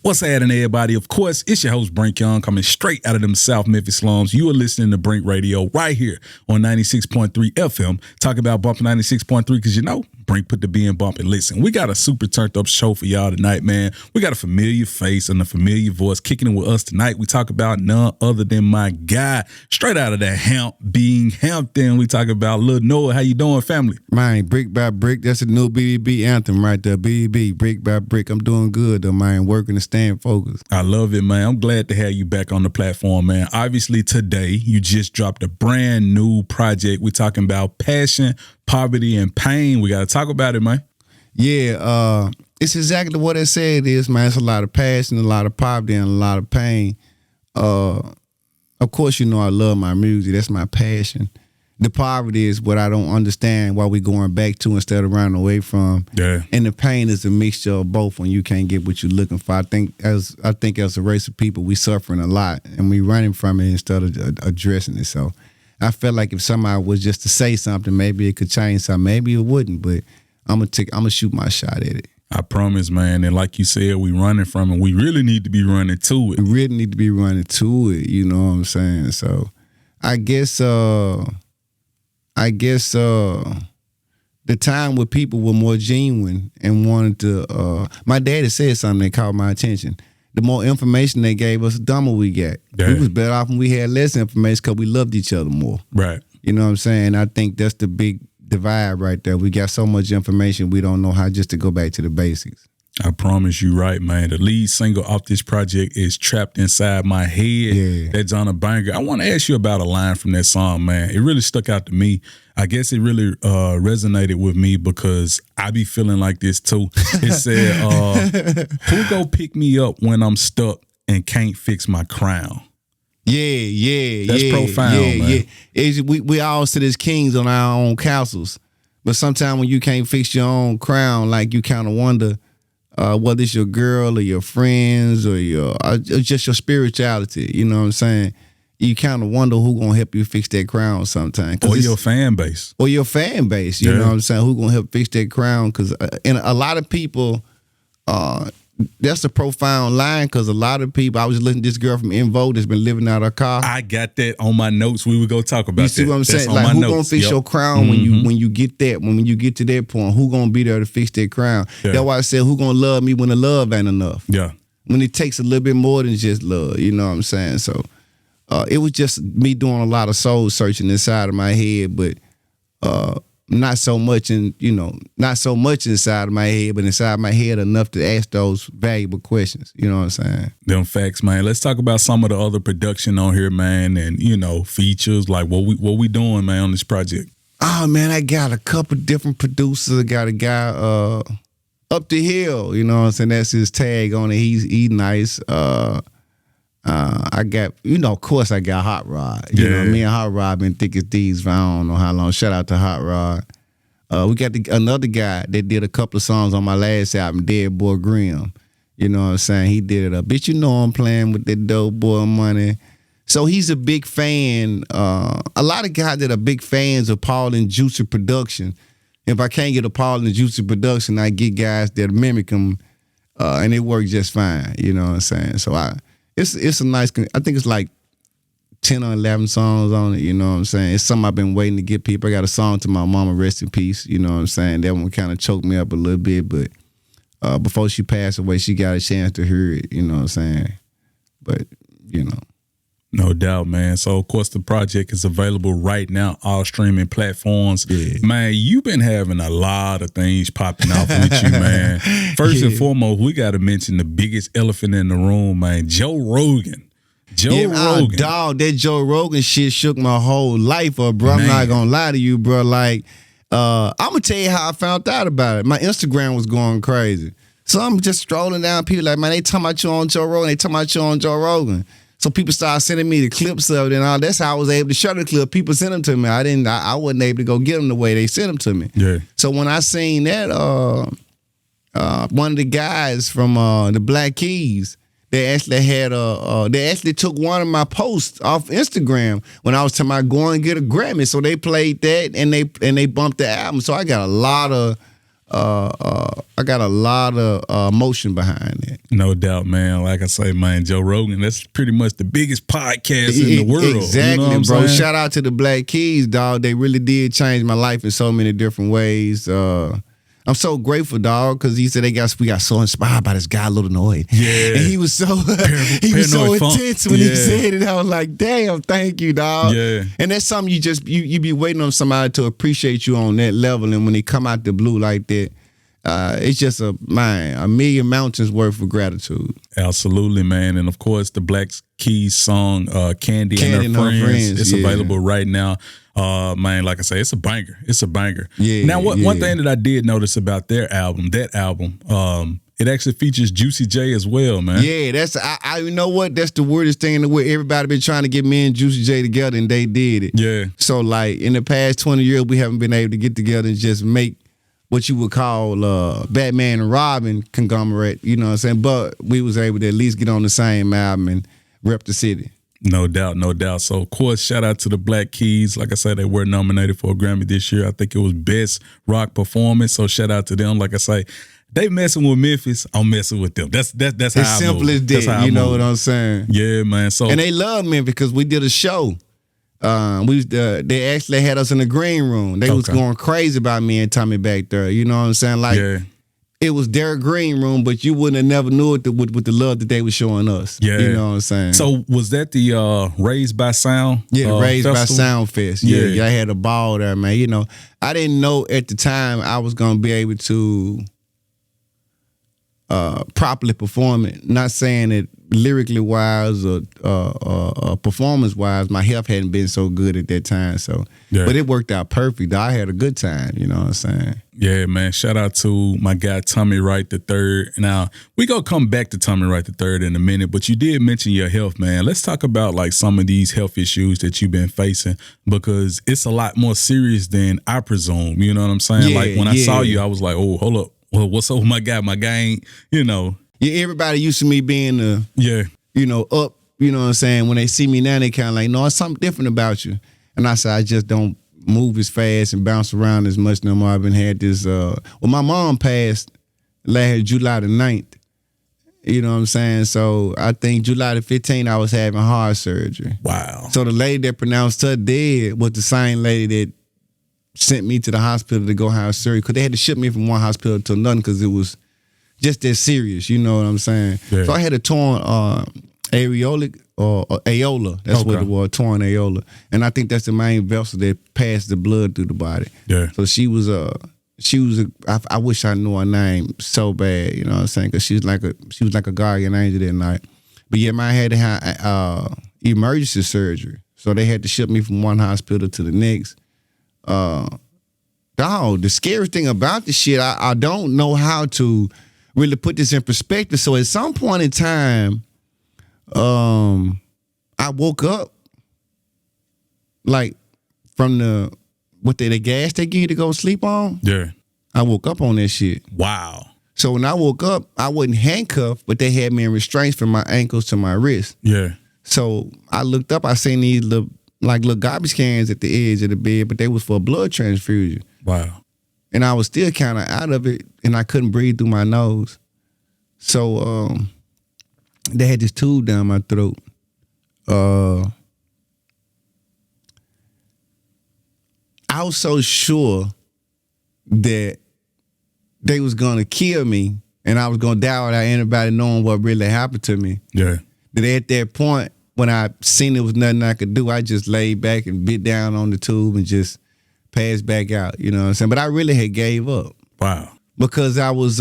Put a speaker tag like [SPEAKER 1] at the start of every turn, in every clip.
[SPEAKER 1] What's happening, everybody? Of course, it's your host, Brink Young, coming straight out of them South Memphis slums. You are listening to Brink Radio right here on 96.3 FM. Talk about bumping 96.3 because you know, Brink put the B in bump and listen. We got a super turned up show for y'all tonight, man. We got a familiar face and a familiar voice kicking it with us tonight. We talk about none other than my guy, straight out of that being Hampton. We talk about Lil Noid. How you doing, family?
[SPEAKER 2] Man, brick by brick, that's a new BBB anthem right there. BBB, brick by brick. I'm doing good though, man. Working to staying focused.
[SPEAKER 1] I love it, man. I'm glad to have you back on the platform, man. Obviously, today you just dropped a brand new project. We're talking about passion, poverty, and pain. We got to talk about it, man.
[SPEAKER 2] Yeah, it's exactly what it said it is, man. It's a lot of passion, a lot of poverty, and a lot of pain. Of course, you know I love my music. That's my passion. The poverty is what I don't understand why we going back to instead of running away from.
[SPEAKER 1] Yeah.
[SPEAKER 2] And the pain is a mixture of both when you can't get what you're looking for. I think as a race of people, we suffering a lot and we running from it instead of addressing it. So I felt like if somebody was just to say something, maybe it could change something. Maybe it wouldn't, but I'm gonna shoot my shot at it.
[SPEAKER 1] I promise, man. And like you said, we running from it. We really need to be running to it.
[SPEAKER 2] We really need to be running to it. You know what I'm saying? So I guess the time where people were more genuine and wanted to, my daddy said something that caught my attention. The more information they gave us, the dumber we got.
[SPEAKER 1] Yeah.
[SPEAKER 2] We was better off when we had less information because we loved each other more.
[SPEAKER 1] Right.
[SPEAKER 2] You know what I'm saying? I think that's the big divide right there. We got so much information, we don't know how just to go back to the basics.
[SPEAKER 1] I promise you right, man. The lead single off this project is Trapped Inside My Head.
[SPEAKER 2] Yeah.
[SPEAKER 1] That's on a banger. I want to ask you about a line from that song, man. It really stuck out to me. I guess it really resonated with me because I be feeling like this too. It said, who go pick me up when I'm stuck and can't fix my crown?
[SPEAKER 2] That's
[SPEAKER 1] profound, man.
[SPEAKER 2] We all sit as kings on our own castles. But sometimes when you can't fix your own crown, like you kind of wonder, whether it's your girl or your friends or just your spirituality, you know what I'm saying? You kind of wonder who gonna help you fix that crown sometimes.
[SPEAKER 1] Or your fan base.
[SPEAKER 2] Or your fan base, you know what I'm saying? Who gonna help fix that crown? Because and a lot of people, that's a profound line because a lot of people, I was listening to this girl from In Vogue that's been living out her car.
[SPEAKER 1] I got that on my notes. We would go talk about that.
[SPEAKER 2] You see what I'm saying?
[SPEAKER 1] That's
[SPEAKER 2] Like who
[SPEAKER 1] notes.
[SPEAKER 2] gonna fix your crown when you get that, when you get to that point? Who gonna be there to fix that crown?
[SPEAKER 1] Yeah.
[SPEAKER 2] That's why I said who gonna love me when the love ain't enough?
[SPEAKER 1] Yeah.
[SPEAKER 2] When it takes a little bit more than just love, you know what I'm saying? So it was just me doing a lot of soul searching inside of my head, but not so much inside of my head, but inside my head enough to ask those valuable questions. You know what I'm saying?
[SPEAKER 1] Them facts, man. Let's talk about some of the other production on here, man, and features like what we doing, man, on this project.
[SPEAKER 2] Oh man, I got a couple different producers. I got a guy up the hill, you know what I'm saying? That's his tag on it. He's nice. I got, of course I got Hot Rod. You know, me and Hot Rod been thick as thieves for I don't know how long. Shout out to Hot Rod. We got another guy that did a couple of songs on my last album, Dead Boy Grimm. You know what I'm saying? He did it. Bitch, you know I'm playing with that dope boy money. So he's a big fan. A lot of guys that are big fans of Paul and Juicy production. If I can't get a Paul and Juicy production, I get guys that mimic him, and it works just fine. You know what I'm saying? So it's a nice, I think it's like 10 or 11 songs on it, you know what I'm saying? It's something I've been waiting to get people. I got a song to my mama, rest in peace, you know what I'm saying? That one kind of choked me up a little bit, but before she passed away, she got a chance to hear it, you know what I'm saying? But,
[SPEAKER 1] No doubt, man. So, of course, the project is available right now, all streaming platforms.
[SPEAKER 2] Yeah.
[SPEAKER 1] Man, you've been having a lot of things popping off with you, man. First and foremost, we got to mention the biggest elephant in the room, man, Joe Rogan. Rogan.
[SPEAKER 2] Dog, that Joe Rogan shit shook my whole life up, bro.
[SPEAKER 1] Man.
[SPEAKER 2] I'm not going to lie to you, bro. Like, I'm going to tell you how I found out about it. My Instagram was going crazy. So I'm just strolling down, people like, man, they talking about you on Joe Rogan. So people started sending me the clips of it and all. That's how I was able to share the clip. People sent them to me. I wasn't able to go get them the way they sent them to me.
[SPEAKER 1] Yeah.
[SPEAKER 2] So when I seen that, one of the guys from the Black Keys, they actually took one of my posts off Instagram when I was talking about going and get a Grammy. So they played that and they bumped the album. So I got a lot of I got a lot of emotion behind it.
[SPEAKER 1] No doubt, man. Like I say, man, Joe Rogan, that's pretty much the biggest podcast in the world.
[SPEAKER 2] Exactly,
[SPEAKER 1] you know what I'm
[SPEAKER 2] bro.
[SPEAKER 1] saying?
[SPEAKER 2] Shout out to the Black Keys, dog. They really did change my life in so many different ways. I'm so grateful, dog, because he said we got so inspired by this guy, Lil Noid.
[SPEAKER 1] Yeah.
[SPEAKER 2] And he was so intense when he said it. I was like, damn, thank you, dog.
[SPEAKER 1] Yeah.
[SPEAKER 2] And that's something you be waiting on somebody to appreciate you on that level. And when they come out the blue like that, it's just a million mountains worth of gratitude.
[SPEAKER 1] Absolutely, man. And of course, the Black Keys song, Candy and Her Friends, it's available right now. Man, like I say, it's a banger. It's a banger.
[SPEAKER 2] Yeah.
[SPEAKER 1] Now, one thing that I did notice about that album, it actually features Juicy J as well, man.
[SPEAKER 2] Yeah, you know what? That's the weirdest thing in the world. Everybody been trying to get me and Juicy J together, and they did it.
[SPEAKER 1] Yeah.
[SPEAKER 2] So, like, in the past 20 years, we haven't been able to get together and just make what you would call Batman and Robin conglomerate, you know what I'm saying? But we was able to at least get on the same album and rep the city.
[SPEAKER 1] No doubt, no doubt. So, of course, shout out to the Black Keys. Like I said, they were nominated for a Grammy this year. I think it was Best Rock Performance. So, shout out to them. Like I say, they messing with Memphis. I'm messing with them. That's how I move.
[SPEAKER 2] As simple as that. You know what I'm saying?
[SPEAKER 1] Yeah, man. So,
[SPEAKER 2] and they love Memphis because we did a show. They actually had us in the green room. They was going crazy about me and Tommy back there. You know what I'm saying? Like, it was their green room, but you wouldn't have never knew it with the love that they were showing us. Yeah. You know what I'm saying?
[SPEAKER 1] So was that the Raised by Sound?
[SPEAKER 2] Yeah, Raised
[SPEAKER 1] festival?
[SPEAKER 2] by Sound Fest. Yeah, I had a ball there, man. You know, I didn't know at the time I was gonna be able to properly perform it. Not saying it lyrically wise or performance wise, my health hadn't been so good at that time. So, but it worked out perfect. I had a good time. You know what I'm saying?
[SPEAKER 1] Yeah, man. Shout out to my guy Tommy Wright III. Now we gonna come back to Tommy Wright III in a minute, but you did mention your health, man. Let's talk about like some of these health issues that you've been facing because it's a lot more serious than I presume. You know what I'm saying? Like when I saw you, I was like, oh, hold up. Well, what's up with my guy? My guy ain't, you know.
[SPEAKER 2] Yeah, everybody used to me being up, you know what I'm saying? When they see me now, they kind of like, no, it's something different about you. And I said, I just don't move as fast and bounce around as much no more. I've been had this, my mom passed last July the 9th. You know what I'm saying? So I think July the 15th, I was having heart surgery.
[SPEAKER 1] Wow.
[SPEAKER 2] So the lady that pronounced her dead was the same lady that sent me to the hospital to go have surgery because they had to ship me from one hospital to another because it was just that serious, you know what I'm saying? Yeah. So I had a torn areola or aorta. That's what it was, torn aorta. And I think that's the main vessel that passed the blood through the body. Yeah. So she was I wish I knew her name so bad, you know what I'm saying? Because she was like a guardian angel that night. But yeah, I had to have emergency surgery. So they had to ship me from one hospital to the next. Dog, the scariest thing about this shit, I don't know how to really put this in perspective. So at some point in time, I woke up like from the gas they give you to go sleep on. Yeah. I woke up on that shit.
[SPEAKER 1] Wow.
[SPEAKER 2] So when I woke up, I wasn't handcuffed, but they had me in restraints from my ankles to my wrist. Yeah. So I looked up, I seen these little garbage cans at the edge of the bed, but they was for a blood transfusion. Wow. And I was still kind of out of it, and I couldn't breathe through my nose. So they had this tube down my throat. I was so sure that they was gonna kill me and I was gonna die without anybody knowing what really happened to me. Yeah. That at that point, when I seen there was nothing I could do, I just laid back and bit down on the tube and just passed back out. You know what I'm saying? But I really had gave up. Wow. Because I was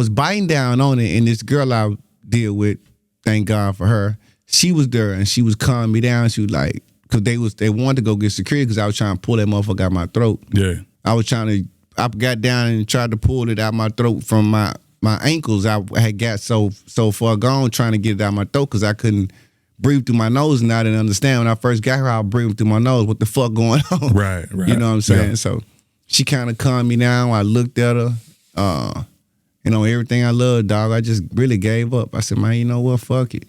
[SPEAKER 2] biting down on it, and this girl I deal with, thank God for her, she was there and she was calming me down. She was like, because they wanted to go get security because I was trying to pull that motherfucker out my throat. Yeah. I got down and tried to pull it out my throat from my ankles. I had got so far gone trying to get it out my throat because I couldn't breathe through my nose, and I didn't understand. When I first got her, I was breathing through my nose. What the fuck going on? Right. You know what I'm saying? Yeah. So she kind of calmed me down. I looked at her. Everything I loved, dog, I just really gave up. I said, man, you know what? Fuck it.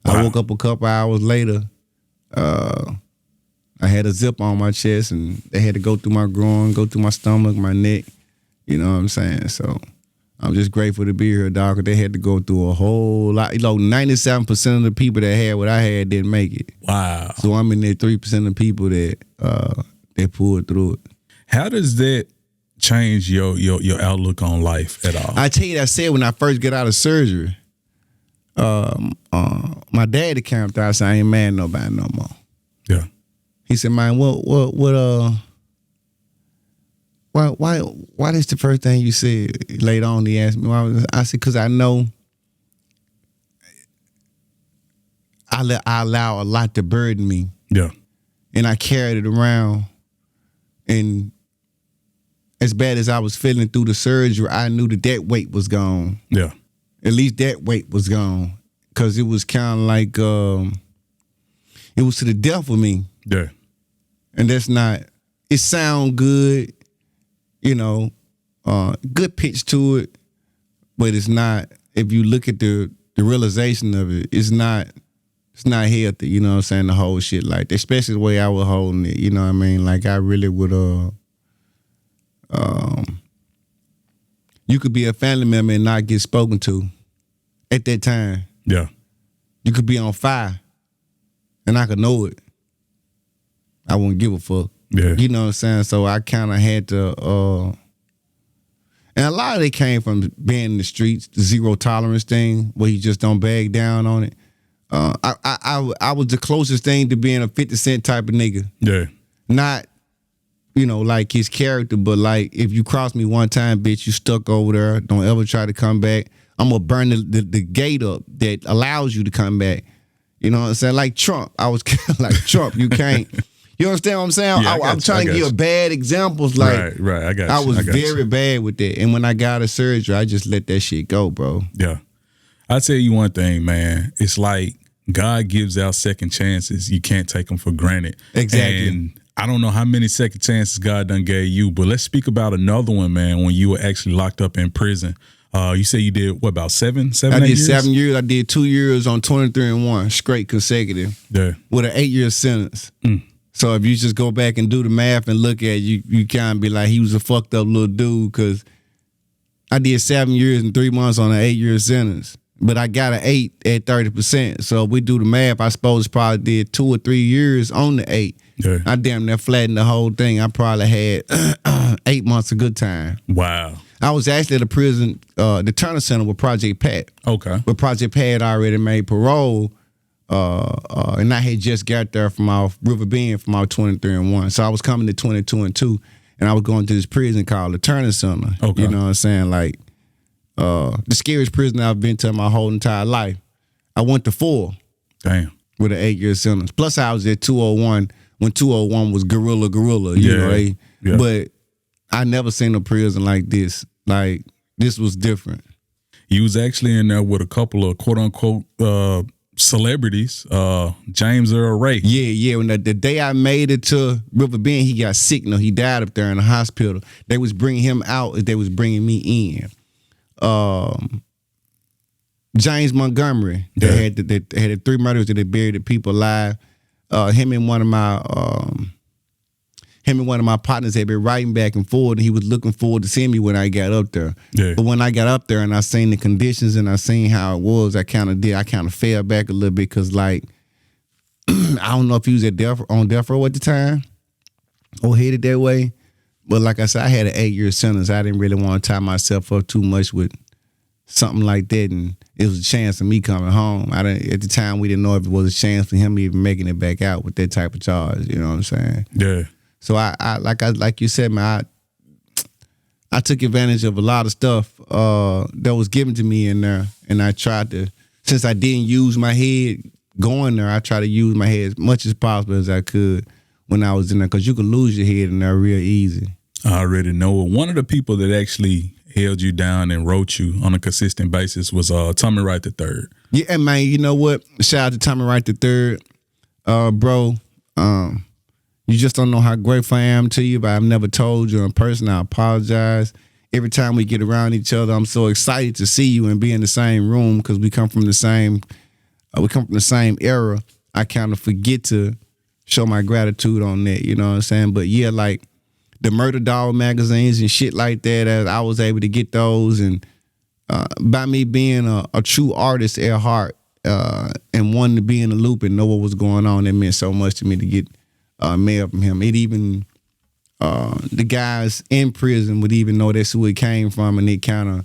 [SPEAKER 2] Wow. I woke up a couple hours later. I had a zip on my chest, and they had to go through my groin, go through my stomach, my neck. You know what I'm saying? So I'm just grateful to be here, dog. 'Cause they had to go through a whole lot. 97% of the people that had what I had didn't make it.
[SPEAKER 1] Wow.
[SPEAKER 2] So I'm in there 3% of the people that they pulled through it.
[SPEAKER 1] How does that change your outlook on life at all?
[SPEAKER 2] I tell you, I said when I first got out of surgery, my daddy came up there. I said, I ain't mad at nobody no more.
[SPEAKER 1] Yeah.
[SPEAKER 2] He said, man, why this the first thing you said? Later on, he asked me why. I said, because I know I allow a lot to burden me.
[SPEAKER 1] Yeah.
[SPEAKER 2] And I carried it around. And as bad as I was feeling through the surgery, I knew that weight was gone.
[SPEAKER 1] Yeah.
[SPEAKER 2] At least that weight was gone. Because it was kind of like, it was to the death of me.
[SPEAKER 1] Yeah.
[SPEAKER 2] And that's not, it sound good, you know, good pitch to it, but it's not, if you look at the realization of it, it's not healthy, you know what I'm saying, the whole shit like that, especially the way I was holding it, you know what I mean? Like I really would, you could be a family member and not get spoken to at that time.
[SPEAKER 1] Yeah.
[SPEAKER 2] You could be on fire and I could know it. I wouldn't give a fuck.
[SPEAKER 1] Yeah.
[SPEAKER 2] You know what I'm saying? So I kind of had to, and a lot of it came from being in the streets, the zero tolerance thing, where you just don't bag down on it. I was the closest thing to being a 50 Cent type of nigga.
[SPEAKER 1] Yeah.
[SPEAKER 2] Not, you know, like his character, but like if you cross me one time, bitch, you stuck over there. Don't ever try to come back. I'm gonna burn the gate up that allows you to come back. You know what I'm saying? Like Trump. I was like Trump. You can't. You understand what I'm saying?
[SPEAKER 1] Yeah,
[SPEAKER 2] I'm trying to give bad examples. Like,
[SPEAKER 1] right. I got you.
[SPEAKER 2] I was very bad with that. And when I got out of surgery, I just let that shit go, bro.
[SPEAKER 1] Yeah. I'll tell you one thing, man. It's like God gives out second chances. You can't take them for granted.
[SPEAKER 2] Exactly.
[SPEAKER 1] And I don't know how many second chances God done gave you, but let's speak about another one, man, when you were actually locked up in prison. You say you did, what, about seven,
[SPEAKER 2] I did
[SPEAKER 1] years?
[SPEAKER 2] 7 years. I did 2 years on 23-1, straight consecutive.
[SPEAKER 1] Yeah.
[SPEAKER 2] With an 8-year sentence. So if you just go back and do the math and look at it, you kind of be like, he was a fucked up little dude, because I did 7 years and 3 months on an 8-year sentence. But I got an 8 at 30%. So if we do the math, I suppose probably did 2 or 3 years on the 8.
[SPEAKER 1] Yeah.
[SPEAKER 2] I damn near flattened the whole thing. I probably had 8 months of good time.
[SPEAKER 1] Wow.
[SPEAKER 2] I was actually at a prison, the Turner Center with Project Pat.
[SPEAKER 1] Okay.
[SPEAKER 2] But Project Pat already made parole. And I had just got there from off River Bend from our 23-1. So I was coming to 22-2, and I was going to this prison called the Turner Center.
[SPEAKER 1] Okay.
[SPEAKER 2] You know what I'm saying? Like, the scariest prison I've been to my whole entire life. I went to 4.
[SPEAKER 1] Damn.
[SPEAKER 2] With an 8-year sentence. Plus I was at 201 when 201 was guerrilla, you know,
[SPEAKER 1] yeah.
[SPEAKER 2] But I never seen a prison like this. Like, this was different.
[SPEAKER 1] You was actually in there with a couple of quote unquote celebrities, James Earl Ray.
[SPEAKER 2] Yeah. When the day I made it to River Bend, he got sick. No, he died up there in the hospital. They was bringing him out as they was bringing me in. James Montgomery,
[SPEAKER 1] Yeah.
[SPEAKER 2] they had the 3 murders that they buried the people alive. Him and one of my partners had been writing back and forth, and he was looking forward to seeing me when I got up there.
[SPEAKER 1] Yeah.
[SPEAKER 2] But when I got up there and I seen the conditions and I seen how it was, I kind of fell back a little bit, because, like, I don't know if he was on death row at the time or headed that way. But like I said, I had an 8-year sentence. I didn't really want to tie myself up too much with something like that, and it was a chance of me coming home. At the time, we didn't know if it was a chance for him even making it back out with that type of charge. You know what I'm saying?
[SPEAKER 1] Yeah.
[SPEAKER 2] So like you said, man, I took advantage of a lot of stuff that was given to me in there, and I tried to, since I didn't use my head going there, I tried to use my head as much as possible as I could when I was in there, because you could lose your head in there real easy. I
[SPEAKER 1] already know it. One of the people that actually held you down and wrote you on a consistent basis was Tommy Wright III.
[SPEAKER 2] Yeah, man, you know what? Shout out to Tommy Wright III. Bro, you just don't know how grateful I am to you, but I've never told you in person. I apologize. Every time we get around each other, I'm so excited to see you and be in the same room, because we come from the same era. I kind of forget to show my gratitude on that. You know what I'm saying? But yeah, like the Murder Dog magazines and shit like that, I was able to get those, and by me being a true artist at heart and wanting to be in the loop and know what was going on, that meant so much to me to get mail from him. It even the guys in prison would even know that's who it came from, and it kind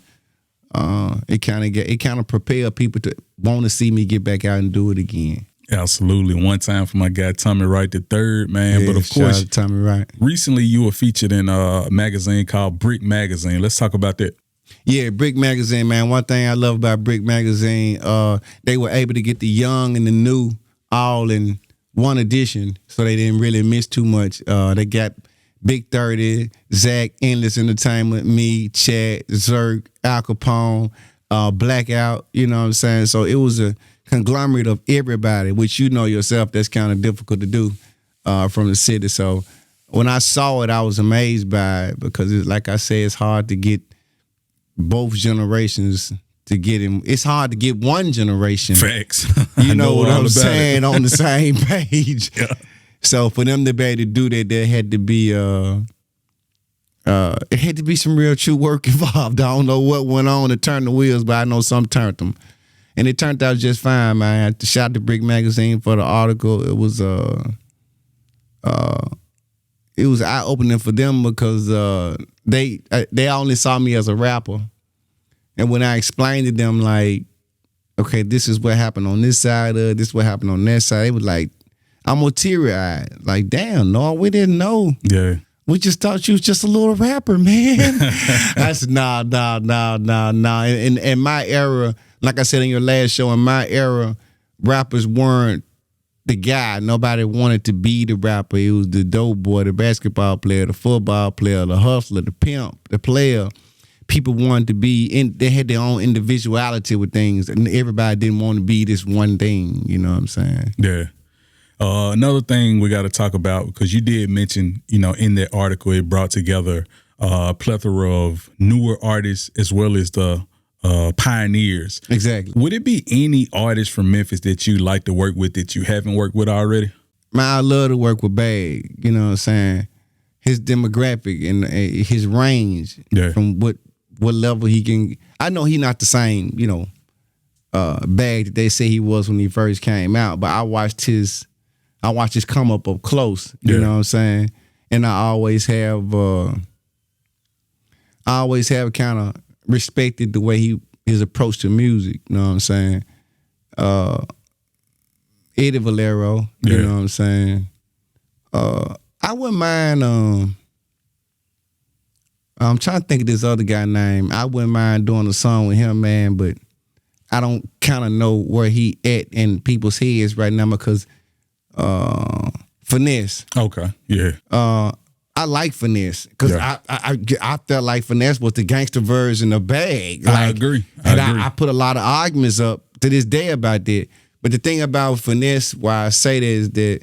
[SPEAKER 2] of propelled people to want to see me get back out and do it again.
[SPEAKER 1] Absolutely. One time for my guy Tommy Wright III, man.
[SPEAKER 2] Yeah,
[SPEAKER 1] but of course,
[SPEAKER 2] Tommy Wright.
[SPEAKER 1] Recently you were featured in a magazine called Brink Magazine. Let's talk about that.
[SPEAKER 2] Yeah, Brink Magazine, man. One thing I love about Brink Magazine, they were able to get the young and the new all in one edition, so they didn't really miss too much. They got Big 30, Zach, Endless Entertainment, me, Chad, Zerk, Al Capone, Blackout, you know what I'm saying? So it was a conglomerate of everybody, which you know yourself, that's kind of difficult to do from the city. So when I saw it, I was amazed by it because, like I said, it's hard to get both generations to get him. It's hard to get one generation.
[SPEAKER 1] Facts.
[SPEAKER 2] You know what I'm saying? On the same page. Yeah. So for them to be able to do that, there had to be it had to be some real true work involved. I don't know what went on to turn the wheels, but I know some turned them. And it turned out just fine, man. I shout to Brink Magazine for the article. It was eye-opening for them because they only saw me as a rapper. And when I explained to them, like, okay, this is what happened on this side, this is what happened on that side, they was like, I'm teary-eyed. Like, damn, no, we didn't know.
[SPEAKER 1] Yeah.
[SPEAKER 2] We just thought you was just a little rapper, man. I said, nah. In my era, like I said in your last show, in my era, rappers weren't the guy. Nobody wanted to be the rapper. It was the dope boy, the basketball player, the football player, the hustler, the pimp, the player. People wanted to be, they had their own individuality with things, and everybody didn't want to be this one thing. You know what I'm saying?
[SPEAKER 1] Yeah. Another thing we got to talk about, because you did mention, you know, in that article, it brought together a plethora of newer artists as well as the pioneers.
[SPEAKER 2] Exactly.
[SPEAKER 1] Would it be any artist from Memphis that you like to work with that you haven't worked with already?
[SPEAKER 2] Man, I love to work with Bag. You know what I'm saying? His demographic and his range,
[SPEAKER 1] yeah,
[SPEAKER 2] from what level he can. I know he's not the same, you know, Bag that they say he was when he first came out, but I watched his come up close. You know what I'm saying? And I always have kind of respected the way his approach to music. You know what I'm saying? Eddie Valero. You know what I'm saying? I wouldn't mind. I'm trying to think of this other guy name. I wouldn't mind doing a song with him, man, but I don't kind of know where he at in people's heads right now because Finesse.
[SPEAKER 1] Okay, yeah.
[SPEAKER 2] I like Finesse because I felt like Finesse was the gangster version of Bag.
[SPEAKER 1] Like, I agree.
[SPEAKER 2] I put a lot of arguments up to this day about that. But the thing about Finesse, why I say that is that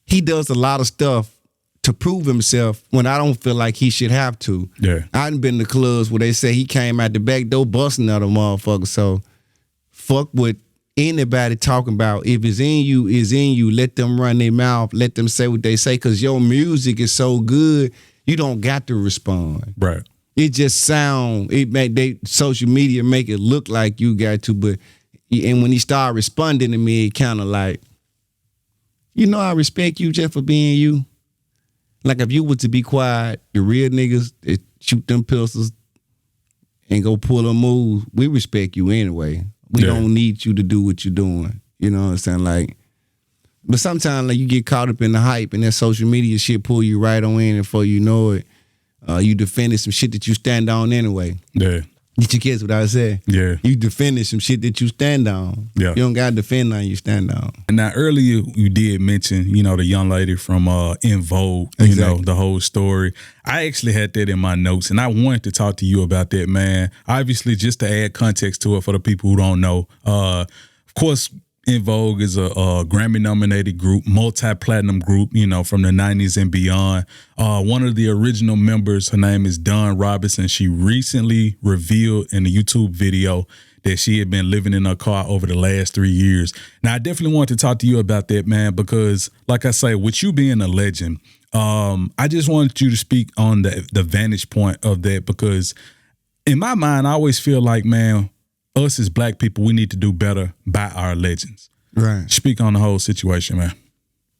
[SPEAKER 2] he does a lot of stuff to prove himself when I don't feel like he should have to.
[SPEAKER 1] Yeah.
[SPEAKER 2] I done been to clubs where they say he came out the back door busting at a motherfucker. So fuck what anybody talking about. If it's in you, it's in you. Let them run their mouth. Let them say what they say, because your music is so good, you don't got to respond.
[SPEAKER 1] Right.
[SPEAKER 2] It just social media make it look like you got to, but and when he started responding to me, it kind of like, you know, I respect you just for being you. Like if you were to be quiet, the real niggas that shoot them pistols and go pull a move, we respect you anyway. We don't need you to do what you're doing. You know what I'm saying? Like, but sometimes like you get caught up in the hype and that social media shit pull you right on in, and before you know it, you defended some shit that you stand on anyway.
[SPEAKER 1] Yeah.
[SPEAKER 2] Get your kids what I said.
[SPEAKER 1] Yeah.
[SPEAKER 2] You defended some shit that you stand on.
[SPEAKER 1] Yeah.
[SPEAKER 2] You don't gotta defend on you stand on.
[SPEAKER 1] And now earlier you did mention, you know, the young lady from In Vogue, you know, the whole story. I actually had that in my notes, and I wanted to talk to you about that, man. Obviously, just to add context to it for the people who don't know. Of course, In Vogue is a Grammy-nominated group, multi-platinum group, you know, from the 90s and beyond. One of the original members, her name is Dawn Robinson. She recently revealed in a YouTube video that she had been living in her car over the last 3 years. Now, I definitely want to talk to you about that, man, because like I say, with you being a legend, I just wanted you to speak on the vantage point of that, because in my mind, I always feel like, man, us as black people, we need to do better by our legends.
[SPEAKER 2] Right.
[SPEAKER 1] Speak on the whole situation, man.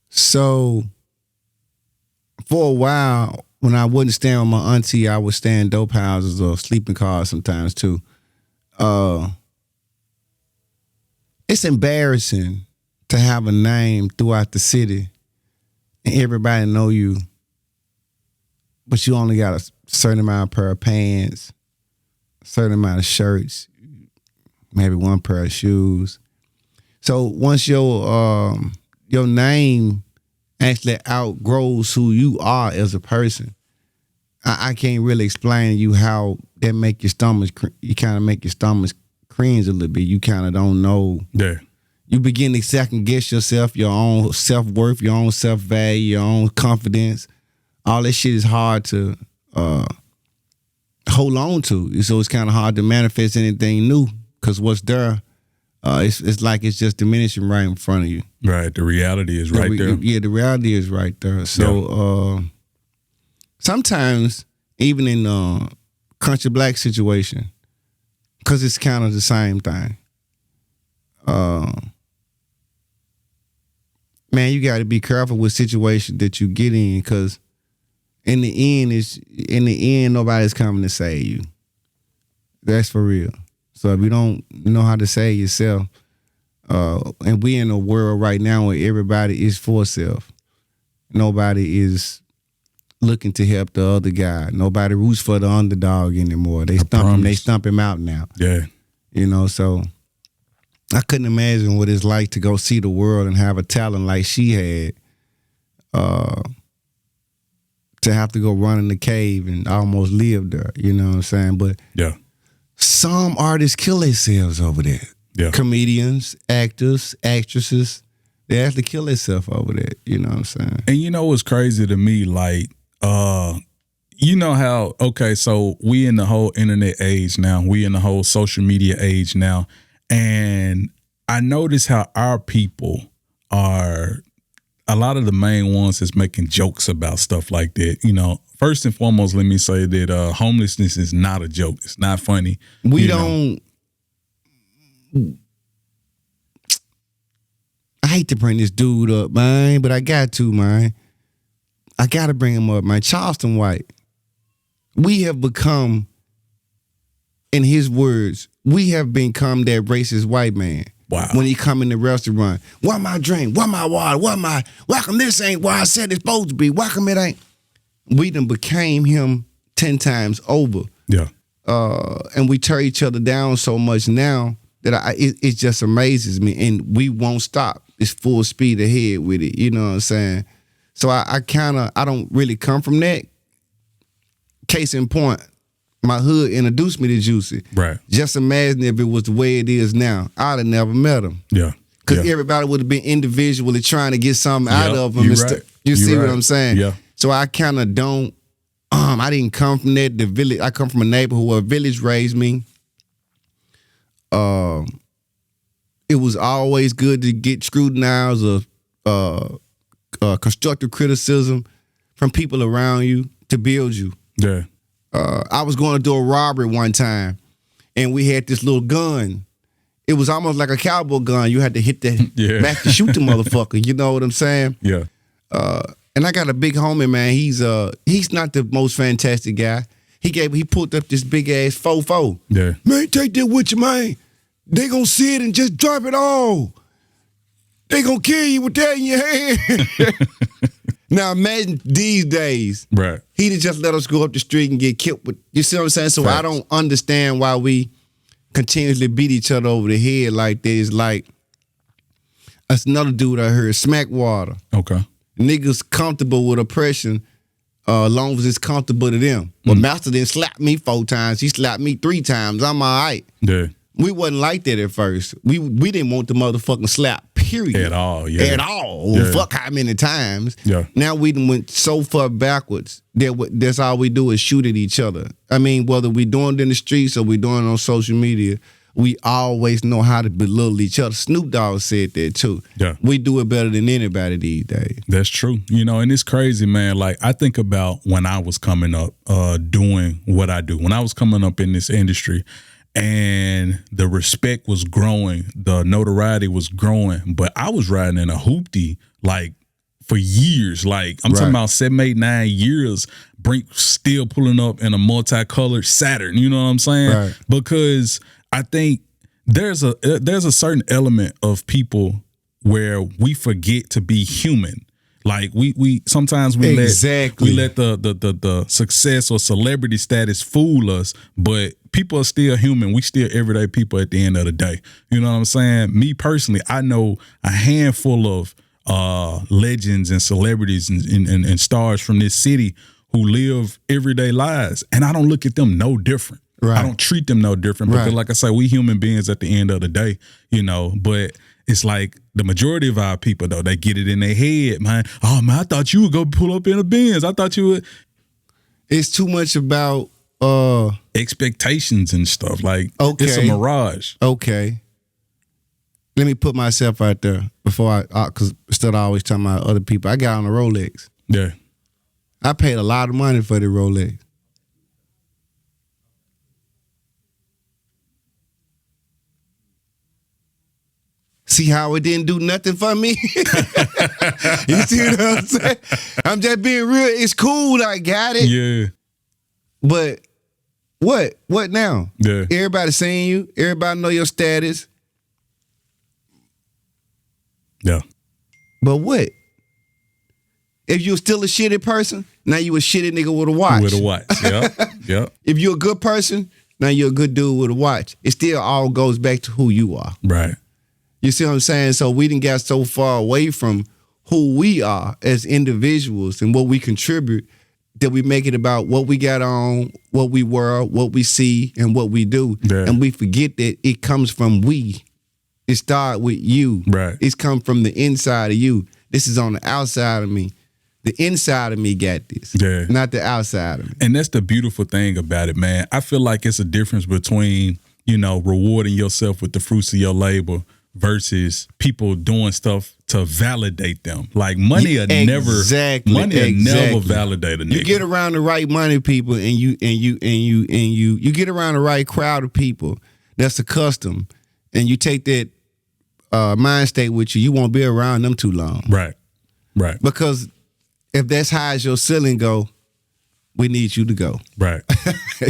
[SPEAKER 2] So for a while, when I wouldn't stay with my auntie, I would stay in dope houses or sleeping cars sometimes too. It's embarrassing to have a name throughout the city and everybody know you, but you only got a certain amount of pair of pants, a certain amount of shirts, maybe one pair of shoes. So once your name actually outgrows who you are as a person, I can't really explain to you how that make your stomach. You kind of make your stomach cringe a little bit. You kind of don't know.
[SPEAKER 1] Yeah.
[SPEAKER 2] You begin to second guess yourself, your own self-worth, your own self-value, your own confidence. All that shit is hard to hold on to. So it's kind of hard to manifest anything new, because what's there, it's like it's just diminishing right in front of you.
[SPEAKER 1] Right. The reality is right there.
[SPEAKER 2] Yeah, the reality is right there. So sometimes, even in country black situation, because it's kind of the same thing, man, you got to be careful with situations that you get in, because in the end, nobody's coming to save you. That's for real. So if you don't know how to save yourself, and we in a world right now where everybody is for self, nobody is looking to help the other guy. Nobody roots for the underdog anymore. They stump him out now.
[SPEAKER 1] Yeah.
[SPEAKER 2] You know, so I couldn't imagine what it's like to go see the world and have a talent like she had, to have to go run in the cave and almost live there. You know what I'm saying? But
[SPEAKER 1] yeah,
[SPEAKER 2] some artists kill themselves over there.
[SPEAKER 1] Yeah.
[SPEAKER 2] Comedians, actors, actresses, they actually kill themselves over that. You know what I'm saying?
[SPEAKER 1] And you know what's crazy to me? Like, you know how, okay, so we in the whole internet age now. We in the whole social media age now. And I notice how our people are, a lot of the main ones is making jokes about stuff like that. You know, first and foremost, let me say that homelessness is not a joke. It's not funny.
[SPEAKER 2] We don't. I hate to bring this dude up, man, but I got to, man. I got to bring him up, man. Charleston White. We have become, in his words, we have become that racist white man.
[SPEAKER 1] Wow.
[SPEAKER 2] When he come in the restaurant, what my drink? What my water? What my? Why come this ain't what I said it's supposed to be? Why come it ain't? We done became him 10 times over.
[SPEAKER 1] Yeah.
[SPEAKER 2] And we tear each other down so much now that it just amazes me, and we won't stop. It's full speed ahead with it. You know what I'm saying? So I don't really come from that. Case in point, my hood introduced me to Juicy.
[SPEAKER 1] Right.
[SPEAKER 2] Just imagine if it was the way it is now. I'd have never met him.
[SPEAKER 1] Yeah.
[SPEAKER 2] Because everybody would have been individually trying to get something out of him. You see what I'm saying?
[SPEAKER 1] Yeah.
[SPEAKER 2] So I kind of don't, I didn't come from that. The village, I come from a neighborhood where a village raised me. It was always good to get scrutinized or constructive criticism from people around you to build you.
[SPEAKER 1] Yeah.
[SPEAKER 2] I was going to do a robbery one time, and we had this little gun. It was almost like a cowboy gun. You had to hit that back to shoot the motherfucker. You know what I'm saying?
[SPEAKER 1] Yeah.
[SPEAKER 2] And I got a big homie, man. He's not the most fantastic guy. He pulled up this big ass 4-4.
[SPEAKER 1] Yeah.
[SPEAKER 2] Man, take that with you, man. They gonna see it and just drop it all. They gonna kill you with that in your hand. Now imagine these days.
[SPEAKER 1] Right.
[SPEAKER 2] He'd just let us go up the street and get killed with, you see what I'm saying? So
[SPEAKER 1] Facts.
[SPEAKER 2] I don't understand why we continuously beat each other over the head like that. It's like, that's another dude I heard, Smackwater.
[SPEAKER 1] Okay.
[SPEAKER 2] Niggas comfortable with oppression as long as it's comfortable to them. But Master didn't slap me 4 times. He slapped me 3 times. I'm all right.
[SPEAKER 1] Yeah.
[SPEAKER 2] We wasn't like that at first. We didn't want the motherfucking slap, period.
[SPEAKER 1] At all, yeah.
[SPEAKER 2] At all.
[SPEAKER 1] Yeah.
[SPEAKER 2] Fuck how many times.
[SPEAKER 1] Yeah.
[SPEAKER 2] Now we done went so far backwards that that's all we do is shoot at each other. I mean, whether we doing it in the streets or we doing it on social media, we always know how to belittle each other. Snoop Dogg said that too.
[SPEAKER 1] Yeah.
[SPEAKER 2] We do it better than anybody these days.
[SPEAKER 1] That's true. And it's crazy, man. Like, I think about when I was coming up, doing what I do. When I was coming up in this industry, and the respect was growing, the notoriety was growing, but I was riding in a hoopty, like, for years. Like, I'm talking about 7, 8, 9 years. Brink still pulling up in a multicolored Saturn. You know what I'm saying?
[SPEAKER 2] Right.
[SPEAKER 1] Because I think there's a certain element of people where we forget to be human. Like, we sometimes we let the success or celebrity status fool us, but people are still human. We still everyday people at the end of the day. You know what I'm saying? Me personally, I know a handful of legends and celebrities and stars from this city who live everyday lives, and I don't look at them no different. Right. I don't treat them no different because, like I say, we human beings at the end of the day, but it's like the majority of our people, though, they get it in their head, man. Oh, man, I thought you would go pull up in a Benz. I thought you would.
[SPEAKER 2] It's too much about
[SPEAKER 1] expectations and stuff. Like, it's a mirage.
[SPEAKER 2] Okay. Let me put myself out there before because instead of always talking about other people, I got on a Rolex.
[SPEAKER 1] Yeah.
[SPEAKER 2] I paid a lot of money for the Rolex. See how it didn't do nothing for me? You see what I'm saying? I'm just being real. It's cool. I got it.
[SPEAKER 1] Yeah.
[SPEAKER 2] But what? What now?
[SPEAKER 1] Yeah.
[SPEAKER 2] Everybody seeing you. Everybody know your status.
[SPEAKER 1] Yeah.
[SPEAKER 2] But what? If you're still a shitty person, now you a shitty nigga with a watch.
[SPEAKER 1] With a watch. Yep. Yep.
[SPEAKER 2] If you're a good person, now you're a good dude with a watch. It still all goes back to who you are.
[SPEAKER 1] Right.
[SPEAKER 2] You see what I'm saying? So we didn't get so far away from who we are as individuals and what we contribute that we make it about what we got on, what we were, what we see, and what we do. Yeah. And we forget that it comes from we. It starts with you.
[SPEAKER 1] Right.
[SPEAKER 2] It's come from the inside of you. This is on the outside of me. The inside of me got this, not the outside of me.
[SPEAKER 1] And that's the beautiful thing about it, man. I feel like it's a difference between, rewarding yourself with the fruits of your labor versus people doing stuff to validate them. Like, money will never validate a nigga.
[SPEAKER 2] You get around the right money people and you get around the right crowd of people that's accustomed, and you take that mind state with you, you won't be around them too long.
[SPEAKER 1] Right. Right.
[SPEAKER 2] Because if that's high as your ceiling go, we need you to go.
[SPEAKER 1] Right.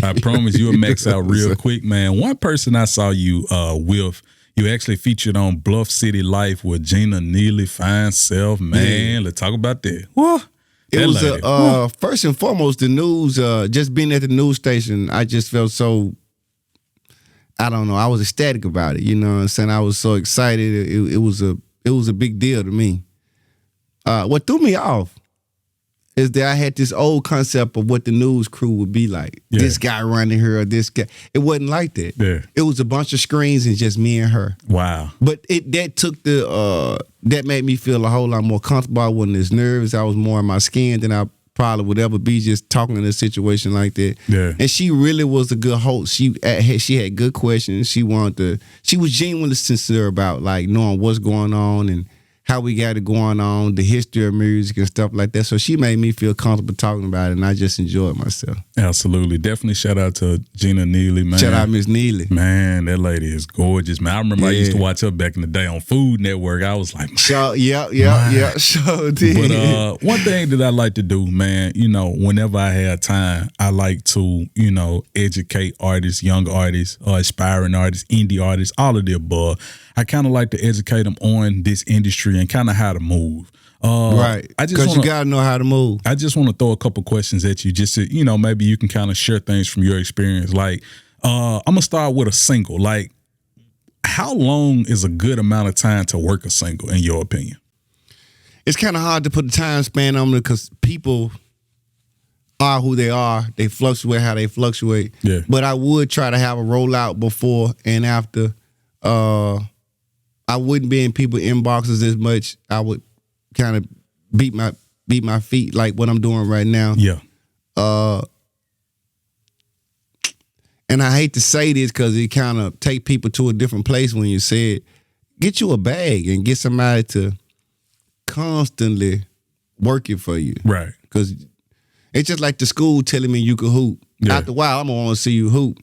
[SPEAKER 1] I promise you'll max out real quick, man. One person I saw you with, you actually featured on Bluff City Life with Gina Neely, Fine Self, man. Yeah. Let's talk about that.
[SPEAKER 2] What? It was first and foremost the news. Just being at the news station, I just felt so. I don't know. I was ecstatic about it. You know what I'm saying? I was so excited. It was a big deal to me. What threw me off is that I had this old concept of what the news crew would be like. Yeah. This guy running here or this guy. It wasn't like that.
[SPEAKER 1] Yeah.
[SPEAKER 2] It was a bunch of screens and just me and her.
[SPEAKER 1] Wow.
[SPEAKER 2] But that made me feel a whole lot more comfortable. I wasn't as nervous. I was more in my skin than I probably would ever be just talking in a situation like that.
[SPEAKER 1] Yeah.
[SPEAKER 2] And she really was a good host. She had good questions. She was genuinely sincere about like knowing what's going on and how we got it going on, the history of music and stuff like that. So she made me feel comfortable talking about it, and I just enjoyed myself.
[SPEAKER 1] Absolutely. Definitely shout out to Gina Neely, man.
[SPEAKER 2] Shout out Miss Neely.
[SPEAKER 1] Man, that lady is gorgeous, man. I remember I used to watch her back in the day on Food Network. I was like,
[SPEAKER 2] yeah, sure did.
[SPEAKER 1] But one thing that I like to do, man, whenever I have time, I like to, educate artists, young artists, aspiring artists, indie artists, all of the above. I kind of like to educate them on this industry and kind of how to move.
[SPEAKER 2] Right. Because you got to know how to move.
[SPEAKER 1] I just want to throw a couple questions at you just to, maybe you can kind of share things from your experience. Like, I'm going to start with a single. Like, how long is a good amount of time to work a single, in your opinion?
[SPEAKER 2] It's kind of hard to put a time span on it because people are who they are. They fluctuate how they fluctuate.
[SPEAKER 1] Yeah.
[SPEAKER 2] But I would try to have a rollout before and after. I wouldn't be in people's inboxes as much. I would kind of beat my feet like what I'm doing right now.
[SPEAKER 1] Yeah.
[SPEAKER 2] and I hate to say this because it kind of take people to a different place when you say it, get you a bag and get somebody to constantly work it for you.
[SPEAKER 1] Right.
[SPEAKER 2] Because it's just like the school telling me you can hoop.
[SPEAKER 1] Yeah.
[SPEAKER 2] After a while, I'm going to want to see you hoop.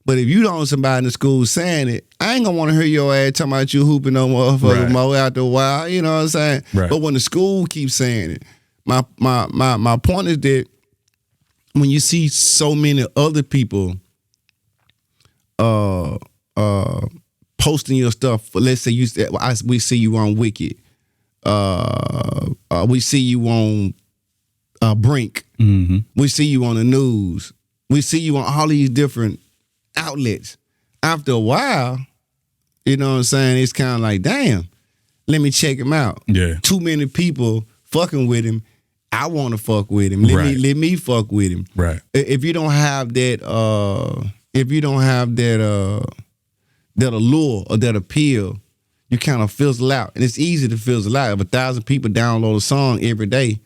[SPEAKER 2] But if you don't want somebody in the school saying it, I ain't going to want to hear your ass talking about you hooping no motherfucker more after a while. You know what I'm saying?
[SPEAKER 1] Right.
[SPEAKER 2] But when the school keeps saying it, my point is that when you see so many other people posting your stuff, let's say we see you on Wicked, we see you on Brink, we see you on the news, we see you on all these different outlets. After a while, you know what I'm saying, it's kind of like, damn, let me check him out.
[SPEAKER 1] Yeah.
[SPEAKER 2] Too many people fucking with him. I want to fuck with him. Let me fuck with him.
[SPEAKER 1] Right.
[SPEAKER 2] If you don't have that that allure or that appeal, you kind of fizzle out. And it's easy to fizzle out. If 1,000 people download a song every day,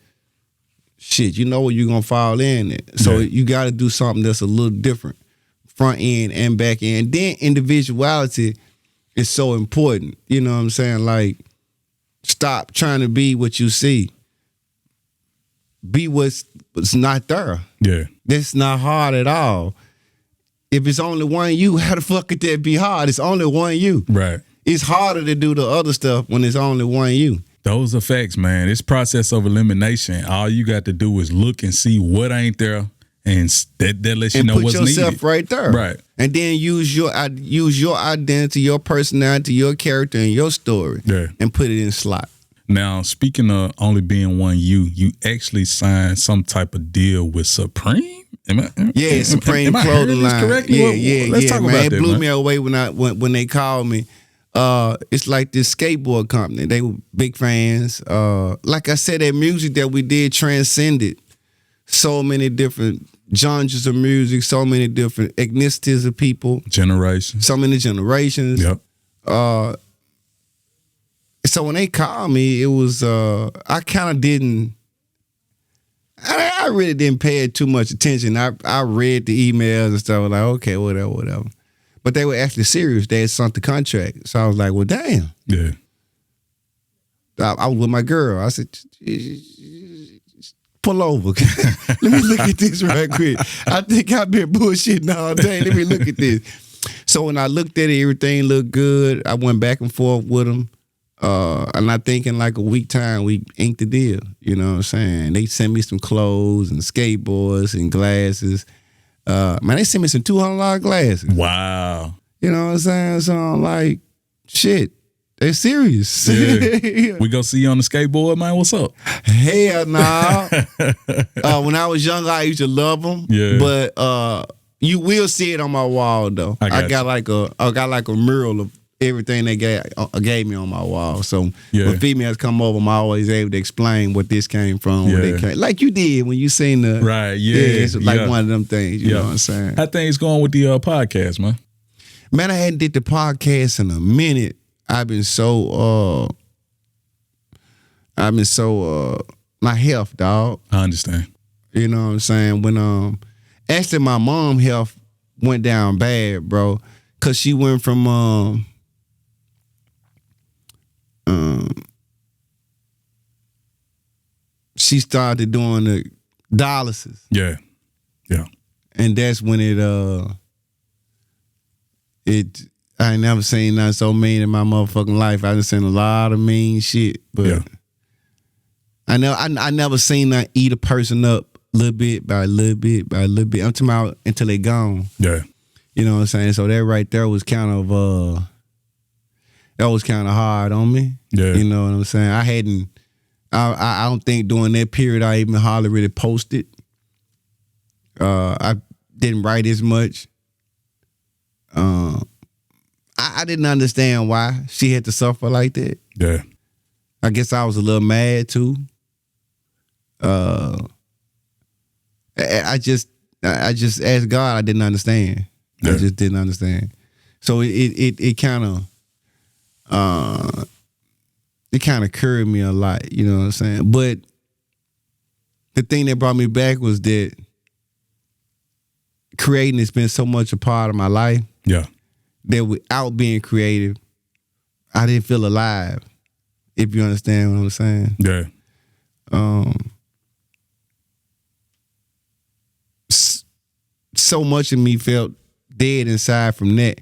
[SPEAKER 2] shit, you know where you're going to fall in at. So you got to do something that's a little different, front end and back end. Then individuality is so important. You know what I'm saying? Like, stop trying to be what you see. Be what's not there.
[SPEAKER 1] Yeah.
[SPEAKER 2] That's not hard at all. If it's only one you, how the fuck could that be hard? It's only one you.
[SPEAKER 1] Right.
[SPEAKER 2] It's harder to do the other stuff when it's only one you.
[SPEAKER 1] Those are facts, man. This process of elimination, all you got to do is look and see what ain't there, and that lets you know what's needed.
[SPEAKER 2] And put yourself right there.
[SPEAKER 1] Right.
[SPEAKER 2] And then use your identity, your personality, your character, and your story.
[SPEAKER 1] Yeah.
[SPEAKER 2] And put it in slot.
[SPEAKER 1] Now, speaking of only being one you actually signed some type of deal with Supreme?
[SPEAKER 2] Supreme clothing line. Let's talk about that, it blew me away when they called me. It's like this skateboard company. They were big fans. Like I said, that music that we did transcended so many different genres of music, so many different ethnicities of people.
[SPEAKER 1] Generations.
[SPEAKER 2] So many generations.
[SPEAKER 1] Yep.
[SPEAKER 2] So when they called me, it was, I kind of didn't, I really didn't pay it too much attention. I read the emails and stuff. I was like, okay, whatever. But they were actually serious. They had signed the contract. So I was like, well, damn.
[SPEAKER 1] Yeah.
[SPEAKER 2] I was with my girl. I said, pull over. Let me look at this right quick. I think I've been bullshitting all day. Let me look at this. So when I looked at it, everything looked good. I went back and forth with them. And I think in like a week time, we inked the deal. You know what I'm saying? They sent me some clothes and skateboards and glasses. Man, they sent me some $200 glasses.
[SPEAKER 1] Wow.
[SPEAKER 2] You know what I'm saying? So I'm like, shit, they serious.
[SPEAKER 1] Yeah. We go see you on the skateboard, man. What's up?
[SPEAKER 2] Hell nah. When I was younger, I used to love them.
[SPEAKER 1] Yeah.
[SPEAKER 2] But you will see it on my wall though. I got like a mural of everything they gave me on my wall. So when females come over, I'm always able to explain what this came from, where they came. Like you did when you seen the
[SPEAKER 1] right. Yeah,
[SPEAKER 2] it's like one of them things. You know what I'm saying?
[SPEAKER 1] How things going with the podcast, man?
[SPEAKER 2] Man, I hadn't did the podcast in a minute. I've been so my health, dog.
[SPEAKER 1] I understand.
[SPEAKER 2] You know what I'm saying? When actually my mom's health went down bad, bro, cause she went from she started doing the dialysis.
[SPEAKER 1] Yeah.
[SPEAKER 2] And that's when I ain't never seen nothing so mean in my motherfucking life. I just seen a lot of mean shit. But I never seen that eat a person up little bit by little bit by little bit. I'm talking about until they gone.
[SPEAKER 1] Yeah.
[SPEAKER 2] You know what I'm saying? So that right there was kind of hard on me.
[SPEAKER 1] Yeah.
[SPEAKER 2] You know what I'm saying? I don't think during that period I even hardly really posted. I didn't write as much. I didn't understand why she had to suffer like that.
[SPEAKER 1] Yeah.
[SPEAKER 2] I guess I was a little mad too. I just asked God. I didn't understand.
[SPEAKER 1] Yeah.
[SPEAKER 2] I just didn't understand. So it kind of cured me a lot. You know what I'm saying? But the thing that brought me back was that creating has been so much a part of my life.
[SPEAKER 1] Yeah.
[SPEAKER 2] That without being creative, I didn't feel alive. If you understand what I'm saying.
[SPEAKER 1] Yeah.
[SPEAKER 2] So much of me felt dead inside from that.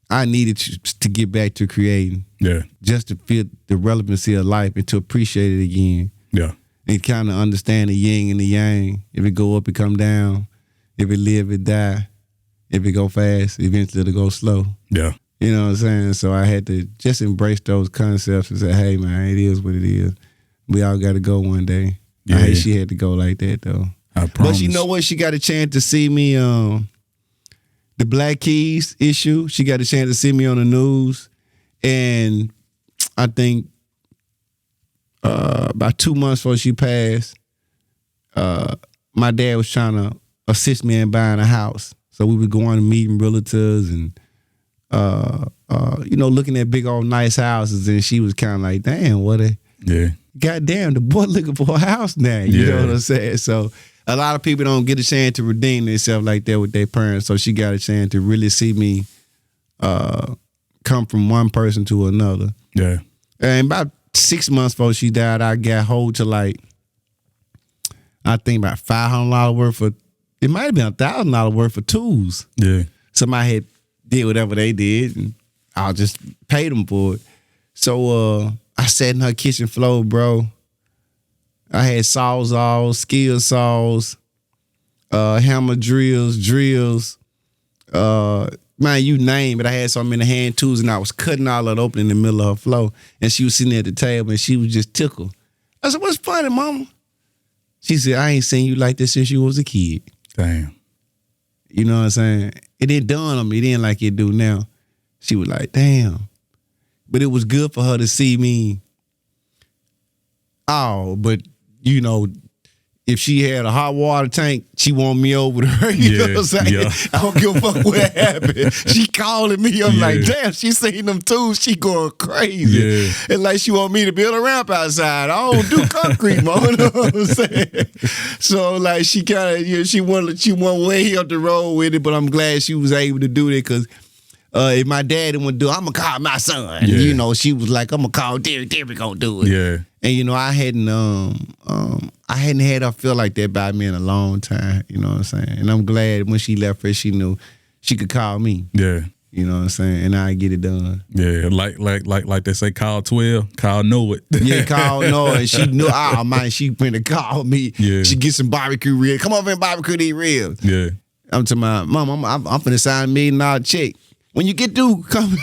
[SPEAKER 2] I needed to get back to creating.
[SPEAKER 1] Yeah.
[SPEAKER 2] Just to feel the relevancy of life and to appreciate it again.
[SPEAKER 1] Yeah.
[SPEAKER 2] And kind of understand the yin and the yang. If it go up, it come down. If it live, it die. If it go fast, eventually it'll go slow.
[SPEAKER 1] Yeah.
[SPEAKER 2] You know what I'm saying? So I had to just embrace those concepts and say, hey, man, it is what it is. We all got to go one day.
[SPEAKER 1] Yeah.
[SPEAKER 2] I hate she had to go like that, though.
[SPEAKER 1] I promise.
[SPEAKER 2] But you know what? She got a chance to see me, the Black Keys issue. She got a chance to see me on the news. And I think about 2 months before she passed, my dad was trying to assist me in buying a house. So we were going to meeting realtors and, looking at big old nice houses. And she was kind of like, damn, what a...
[SPEAKER 1] Yeah.
[SPEAKER 2] Goddamn, the boy looking for a house now. You know what I'm saying? So a lot of people don't get a chance to redeem themselves like that with their parents. So she got a chance to really see me come from one person to another.
[SPEAKER 1] Yeah.
[SPEAKER 2] And about 6 months before she died, I got hold to like, I think about $500 worth of, it might have been $1,000 worth of tools.
[SPEAKER 1] Yeah.
[SPEAKER 2] Somebody had did whatever they did and I'll just pay them for it. So I sat in her kitchen floor, bro. I had sawzalls, skill saws, hammer drills, man, you name it. I had so many hand tools and I was cutting all that open in the middle of her floor. And she was sitting at the table and she was just tickled. I said, what's funny, mama? She said, I ain't seen you like this since you was a kid.
[SPEAKER 1] Damn.
[SPEAKER 2] You know what I'm saying? It didn't dawn on me then like it do now. She was like, damn. But it was good for her to see me. Oh, but you know, if she had a hot water tank, she want me over to her. You know what I'm saying?
[SPEAKER 1] Yeah.
[SPEAKER 2] I don't give a fuck what happened. She calling me. I'm like, damn, she seen them tools. She going crazy.
[SPEAKER 1] Yeah.
[SPEAKER 2] And like she want me to build a ramp outside. I don't do concrete, man. You know what I'm saying? So like she kind of, she went way up the road with it, but I'm glad she was able to do that because if my dad didn't want to do it, I'm going to call my son.
[SPEAKER 1] Yeah.
[SPEAKER 2] You know, she was like, I'm going to call Derek going to do it.
[SPEAKER 1] Yeah.
[SPEAKER 2] And, you know, I hadn't had her feel like that about me in a long time. You know what I'm saying? And I'm glad when she left her, she knew she could call me.
[SPEAKER 1] Yeah.
[SPEAKER 2] You know what I'm saying? And I get it done.
[SPEAKER 1] Yeah. Like they say, call 12, call Noid.
[SPEAKER 2] Yeah, call Noid. And she knew, oh, man, she finna call me.
[SPEAKER 1] Yeah.
[SPEAKER 2] She get some barbecue ribs. Come over and barbecue these ribs.
[SPEAKER 1] Yeah.
[SPEAKER 2] I'm to my mom, I'm finna sign $1 million check. When you get through, come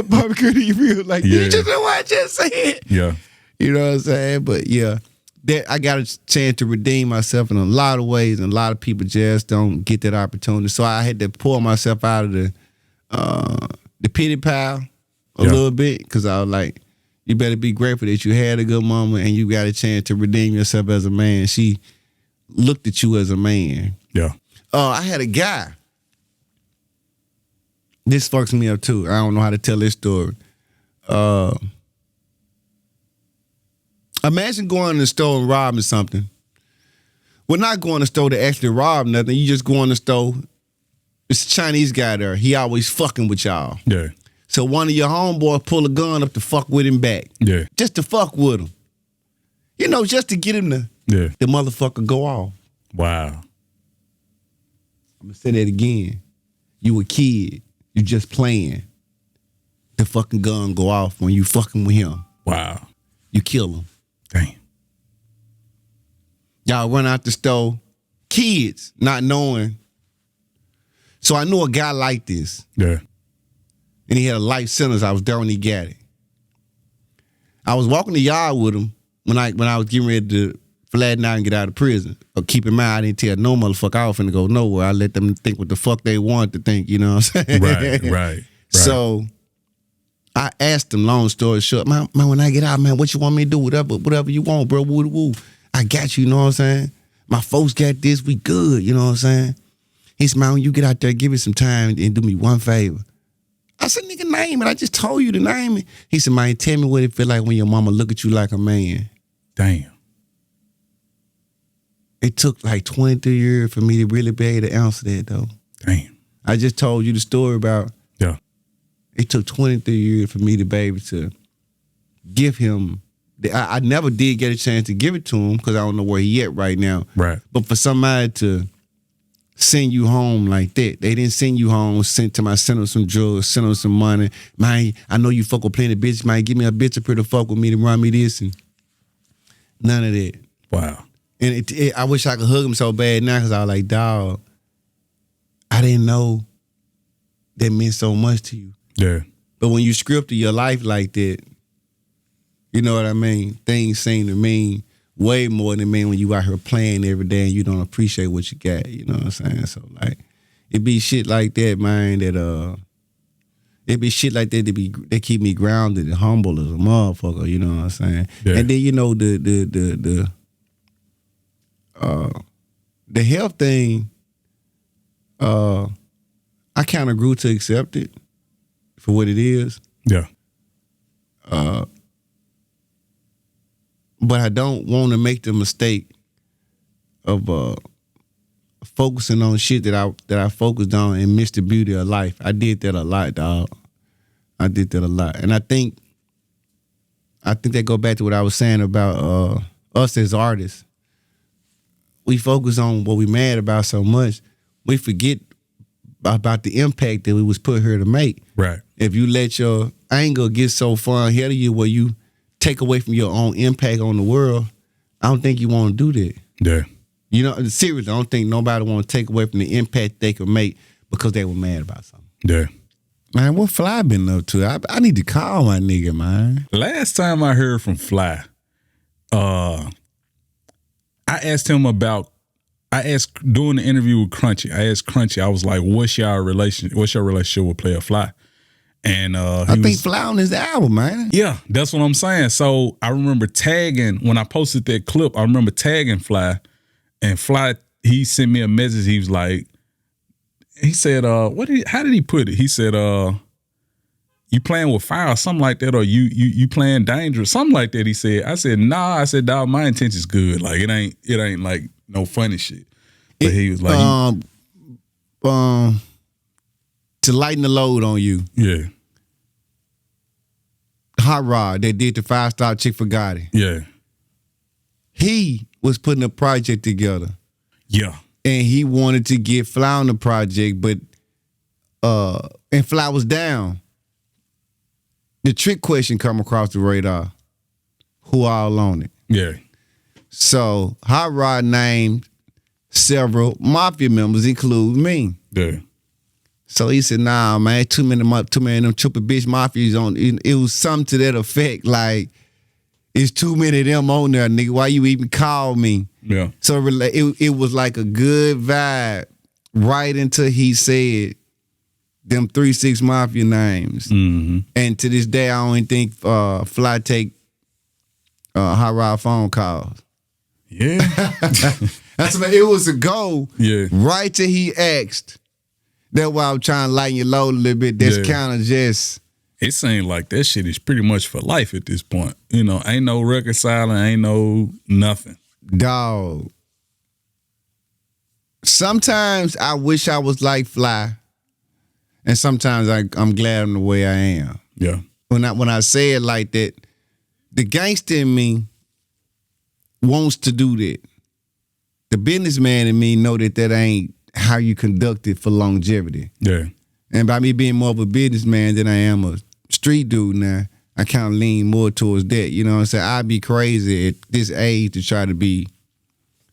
[SPEAKER 2] barbecue these ribs. Like, you just know what I just said.
[SPEAKER 1] Yeah.
[SPEAKER 2] You know what I'm saying? But yeah, that I got a chance to redeem myself in a lot of ways, and a lot of people just don't get that opportunity. So I had to pull myself out of the pity pile a little bit because I was like, you better be grateful that you had a good mama and you got a chance to redeem yourself as a man. She looked at you as a man.
[SPEAKER 1] Yeah.
[SPEAKER 2] I had a guy. This fucks me up too. I don't know how to tell this story. Imagine going to the store and robbing something. Well, not going to the store to actually rob nothing. You just go in the store. It's a Chinese guy there. He always fucking with y'all.
[SPEAKER 1] Yeah.
[SPEAKER 2] So one of your homeboys pull a gun up to fuck with him back.
[SPEAKER 1] Yeah.
[SPEAKER 2] Just to fuck with him. You know, just to get him to the motherfucker go off.
[SPEAKER 1] Wow.
[SPEAKER 2] I'm going to say that again. You a kid. You just playing. The fucking gun go off when you fucking with him.
[SPEAKER 1] Wow.
[SPEAKER 2] You kill him.
[SPEAKER 1] Damn.
[SPEAKER 2] Y'all run out the store. Kids, not knowing. So I knew a guy like this.
[SPEAKER 1] Yeah.
[SPEAKER 2] And he had a life sentence. I was there when he got it. I was walking the yard with him when I was getting ready to flatten out and get out of prison. But keep in mind, I didn't tell no motherfucker I was finna go nowhere. I let them think what the fuck they wanted to think, you know what I'm saying?
[SPEAKER 1] Right.
[SPEAKER 2] So I asked him, long story short, man, when I get out, man, what you want me to do? Whatever you want, bro. Woo woo. I got you know what I'm saying? My folks got this, we good, you know what I'm saying? He said, man, when you get out there, give me some time and do me one favor. I said, nigga, name it. I just told you to name it. He said, man, tell me what it feel like when your mama look at you like a man.
[SPEAKER 1] Damn.
[SPEAKER 2] It took like 23 years for me to really be able to answer that, though.
[SPEAKER 1] Damn.
[SPEAKER 2] I just told you the story about.
[SPEAKER 1] Yeah.
[SPEAKER 2] It took 23 years for me to be able to give him. I never did get a chance to give it to him because I don't know where he at right now.
[SPEAKER 1] Right.
[SPEAKER 2] But for somebody to send you home like that, they didn't send you home, send him some drugs, send him some money. Man, I know you fuck with plenty of bitches. Man, give me a bitch up here to fuck with me to run me this and none of that.
[SPEAKER 1] Wow.
[SPEAKER 2] And I wish I could hug him so bad now because I was like, dog, I didn't know that meant so much to you.
[SPEAKER 1] Yeah.
[SPEAKER 2] But when you scripted your life like that, you know what I mean? Things seem to mean way more than mean when you out here playing every day and you don't appreciate what you got. You know what I'm saying? So like, it be shit like that, man. It be shit like that that keep me grounded and humble as a motherfucker. You know what I'm saying?
[SPEAKER 1] Yeah.
[SPEAKER 2] And then you know the health thing. I kind of grew to accept it for what it is.
[SPEAKER 1] Yeah.
[SPEAKER 2] But I don't want to make the mistake of focusing on shit that I focused on and miss the beauty of life. I did that a lot, dog. I did that a lot, and I think that go back to what I was saying about us as artists. We focus on what we mad about so much, we forget about the impact that we was put here to make.
[SPEAKER 1] Right.
[SPEAKER 2] If you let your anger get so far ahead of you where you take away from your own impact on the world, I don't think you want to do that.
[SPEAKER 1] Yeah.
[SPEAKER 2] You know, seriously, I don't think nobody want to take away from the impact they could make because they were mad about something.
[SPEAKER 1] Yeah.
[SPEAKER 2] Man, what Fly been up to? I need to call my nigga, man.
[SPEAKER 1] Last time I heard from Fly, I asked him about. Doing the interview with Crunchy. I asked Crunchy. I was like, "What's your relationship with Playa Fly?" And
[SPEAKER 2] I think Fly on his album, man.
[SPEAKER 1] Yeah, that's what I'm saying. So I remember tagging when I posted that clip. I remember tagging Fly, and Fly he sent me a message. He was like, he said, how did he put it? He said, you playing with fire or something like that, or you playing dangerous, something like that. He said. I said, nah. I said, dog, my intention's good. Like it ain't like no funny shit. But he was like,
[SPEAKER 2] to lighten the load on you.
[SPEAKER 1] Yeah.
[SPEAKER 2] Hot Rod, they did the 5-star chick for Gotti.
[SPEAKER 1] Yeah.
[SPEAKER 2] He was putting a project together.
[SPEAKER 1] Yeah.
[SPEAKER 2] And he wanted to get Fly on the project, but and Fly was down. The trick question come across the radar. Who all on it?
[SPEAKER 1] Yeah.
[SPEAKER 2] So Hot Rod named several Mafia members, including me.
[SPEAKER 1] Yeah.
[SPEAKER 2] So he said, nah, man, too many of them triple bitch mafias on. It was something to that effect, like, it's too many of them on there, nigga. Why you even call me?
[SPEAKER 1] Yeah.
[SPEAKER 2] So it was like a good vibe right until he said them 3-6 Mafia names.
[SPEAKER 1] Mm-hmm.
[SPEAKER 2] And to this day, I don't think Fly take Hot Rod phone calls.
[SPEAKER 1] Yeah.
[SPEAKER 2] That's what it was a goal.
[SPEAKER 1] Yeah.
[SPEAKER 2] Right till he asked. That's why I'm trying to lighten your load a little bit. That's kind of just.
[SPEAKER 1] It seems like that shit is pretty much for life at this point. You know, ain't no reconciling, ain't no nothing.
[SPEAKER 2] Dog. Sometimes I wish I was like Fly, and sometimes I'm glad I'm the way I am.
[SPEAKER 1] Yeah.
[SPEAKER 2] When I say it like that, the gangster in me wants to do that. The businessman in me know that ain't how you conduct it for longevity.
[SPEAKER 1] Yeah.
[SPEAKER 2] And by me being more of a businessman than I am a street dude now, I kind of lean more towards that. You know what I'm saying? I'd be crazy at this age to try to be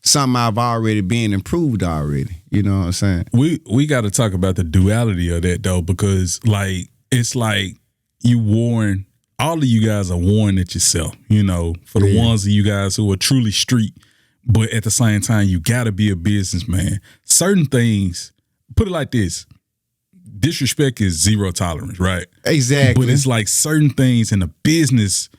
[SPEAKER 2] something I've already been improved already. You know what I'm saying?
[SPEAKER 1] We got to talk about the duality of that though, because like it's like you warn, all of you guys are warning at yourself, you know, for the ones of you guys who are truly street, but at the same time, you got to be a businessman. Certain things, put it like this, disrespect is zero tolerance, right?
[SPEAKER 2] Exactly.
[SPEAKER 1] But it's like certain things in the business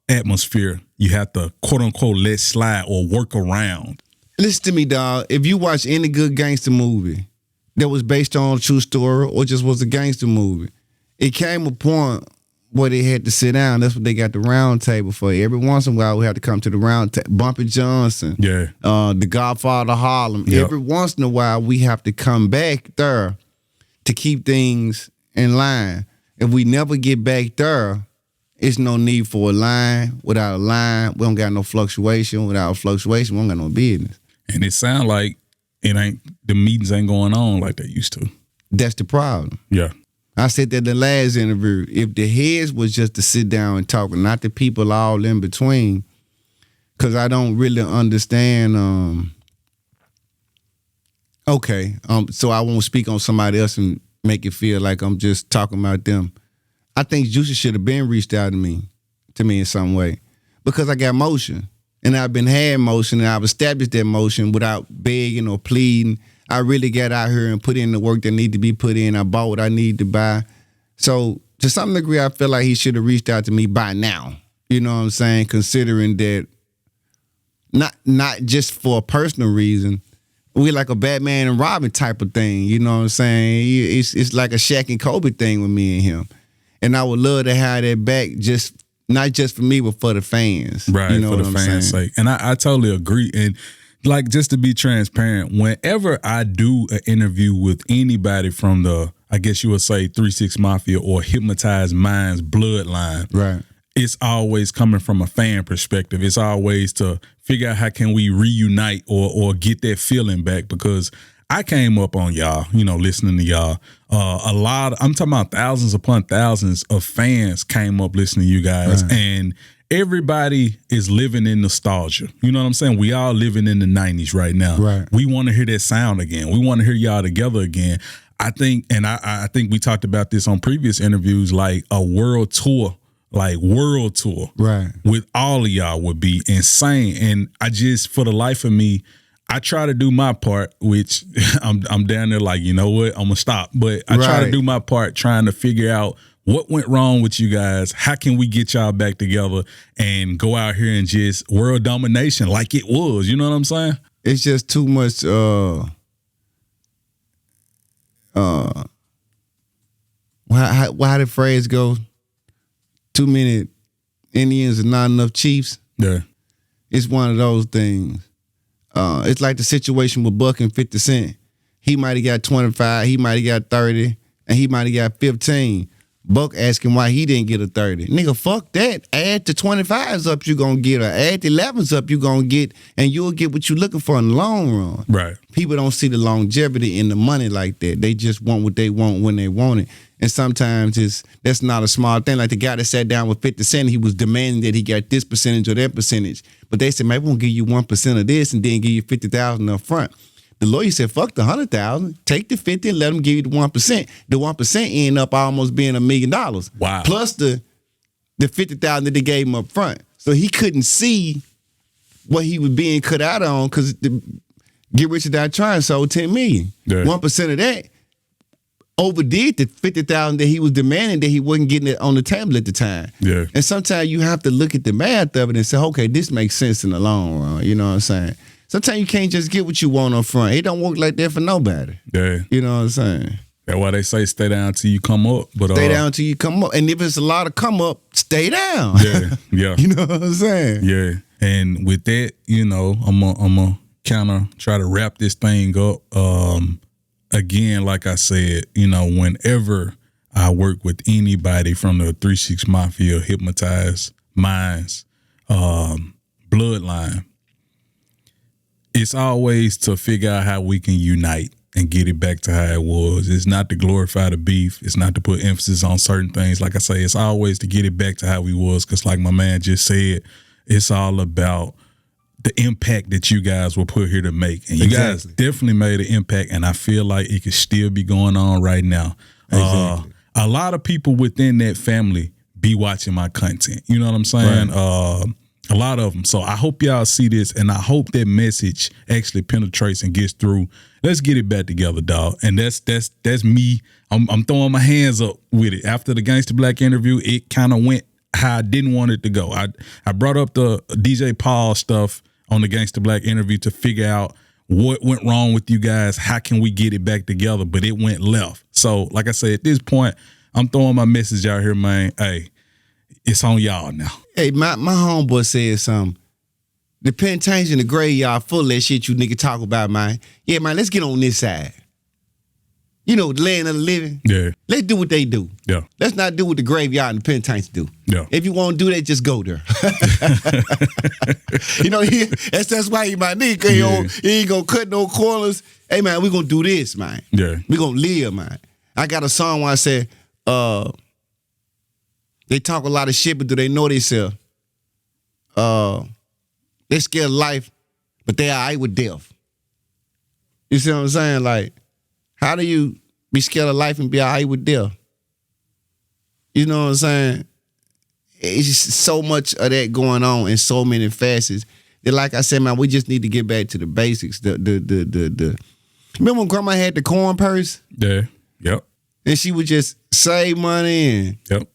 [SPEAKER 1] atmosphere, you have to quote unquote let slide or work around.
[SPEAKER 2] Listen to me, dog. If you watch any good gangster movie that was based on a true story or just was a gangster movie, it came a point where they had to sit down. That's what they got the round table for. Every once in a while, we have to come to the round table. Bumpy Johnson, the Godfather of Harlem.
[SPEAKER 1] Yep.
[SPEAKER 2] Every once in a while, we have to come back there to keep things in line. If we never get back there, it's no need for a line. Without a line, we don't got no fluctuation. Without a fluctuation, we don't got no business.
[SPEAKER 1] And it sounds like the meetings ain't going on like they used to.
[SPEAKER 2] That's the problem.
[SPEAKER 1] Yeah.
[SPEAKER 2] I said that in the last interview. If the heads was just to sit down and talk, not the people all in between, because I don't really understand. So I won't speak on somebody else and make it feel like I'm just talking about them. I think Juicy should have been reached out to me in some way, because I got motion and I've been had motion and I've established that motion without begging or pleading. I really got out here and put in the work that need to be put in. I bought what I need to buy. So to some degree, I feel like he should have reached out to me by now. You know what I'm saying? Considering that not just for a personal reason, we like a Batman and Robin type of thing. You know what I'm saying? It's like a Shaq and Kobe thing with me and him. And I would love to have that back, just not just for me, but for the fans.
[SPEAKER 1] Right,
[SPEAKER 2] you know
[SPEAKER 1] for the fans' sake. And I totally agree. And like, just to be transparent, whenever I do an interview with anybody from the, I guess you would say 3-6 Mafia or Hypnotized Minds bloodline,
[SPEAKER 2] right,
[SPEAKER 1] it's always coming from a fan perspective. It's always to figure out how can we reunite or get that feeling back, because I came up on y'all, listening to y'all. I'm talking about thousands upon thousands of fans came up listening to you guys, right. And everybody is living in nostalgia. You know what I'm saying? We all living in the 90s right now.
[SPEAKER 2] Right.
[SPEAKER 1] We want to hear that sound again. We want to hear y'all together again. I think, and I think we talked about this on previous interviews, like a world tour, right, with all of y'all would be insane. And I just, for the life of me, I try to do my part, which I'm down there like, you know what, I'm gonna stop. But I try to do my part, trying to figure out what went wrong with you guys. How can we get y'all back together and go out here and just world domination like it was? You know what I'm saying?
[SPEAKER 2] It's just too much. How the phrase go? Too many Indians and not enough Chiefs.
[SPEAKER 1] Yeah,
[SPEAKER 2] it's one of those things. It's like the situation with Buck and 50 Cent. He might have got 25, he might have got 30, and he might have got 15. Buck asking why he didn't get a 30. Nigga, fuck that. Add the 25s up, you gonna get, or add the 11s up, you gonna get, and you'll get what you're looking for in the long run.
[SPEAKER 1] Right.
[SPEAKER 2] People don't see the longevity in the money like that. They just want what they want when they want it. And sometimes that's not a smart thing. Like the guy that sat down with 50 Cent, he was demanding that he got this percentage or that percentage. But they said, maybe we'll give you 1% of this and then give you $50,000 up front. The lawyer said, fuck the 100,000, take the 50 and let them give you the 1%. The 1% end up almost being $1 million.
[SPEAKER 1] Wow.
[SPEAKER 2] Plus the 50,000 that they gave him up front. So he couldn't see what he was being cut out on, because Get Rich or Die Trying sold $10 million. Yeah. 1% of that overdid the 50,000 that he was demanding, that he wasn't getting it on the table at the time.
[SPEAKER 1] Yeah.
[SPEAKER 2] And sometimes you have to look at the math of it and say, okay, this makes sense in the long run. You know what I'm saying? Sometimes you can't just get what you want up front. It don't work like that for nobody.
[SPEAKER 1] Yeah.
[SPEAKER 2] You know what I'm saying?
[SPEAKER 1] That's why they say stay down till you come up. But
[SPEAKER 2] stay down till you come up. And if it's a lot of come up, stay down.
[SPEAKER 1] Yeah.
[SPEAKER 2] You know what I'm saying?
[SPEAKER 1] Yeah. And with that, I'm gonna kind of try to wrap this thing up. Again, like I said, whenever I work with anybody from the 3-6 Mafia, Hypnotized Minds, bloodline, it's always to figure out how we can unite and get it back to how it was. It's not to glorify the beef. It's not to put emphasis on certain things. Like I say, it's always to get it back to how we was, because like my man just said, it's all about the impact that you guys were put here to make. And you guys definitely made an impact, and I feel like it could still be going on right now. Exactly. A lot of people within that family be watching my content. You know what I'm saying? Right. A lot of them. So I hope y'all see this, and I hope that message actually penetrates and gets through. Let's get it back together, dog. And that's me. I'm throwing my hands up with it. After the Gangsta Black interview, it kind of went how I didn't want it to go. I brought up the DJ Paul stuff on the Gangsta Black interview to figure out what went wrong with you guys. How can we get it back together? But it went left. So like I said, at this point, I'm throwing my message out here, man. Hey, It's on y'all now.
[SPEAKER 2] Hey, my homeboy said something. The penitentiary and the graveyard full of that shit you nigga talk about, man. Yeah, man, let's get on this side. You know, the land of the living.
[SPEAKER 1] Yeah.
[SPEAKER 2] Let's do what they do.
[SPEAKER 1] Yeah.
[SPEAKER 2] Let's not do what the graveyard and the penitentiary do.
[SPEAKER 1] Yeah.
[SPEAKER 2] If you want to do that, just go there. You know, that's why he my nigga. He ain't gonna cut no corners. Hey, man, we gonna do this, man.
[SPEAKER 1] Yeah.
[SPEAKER 2] We gonna live, man. I got a song where I said, they talk a lot of shit, but do they know themselves? They scared of life, but they all right with death. You see what I'm saying? Like, how do you be scared of life and be all right with death? You know what I'm saying? It's just so much of that going on in so many facets that, like I said, man, we just need to get back to the basics. Remember when grandma had the corn purse?
[SPEAKER 1] Yeah. Yep.
[SPEAKER 2] And she would just save money and
[SPEAKER 1] Yep.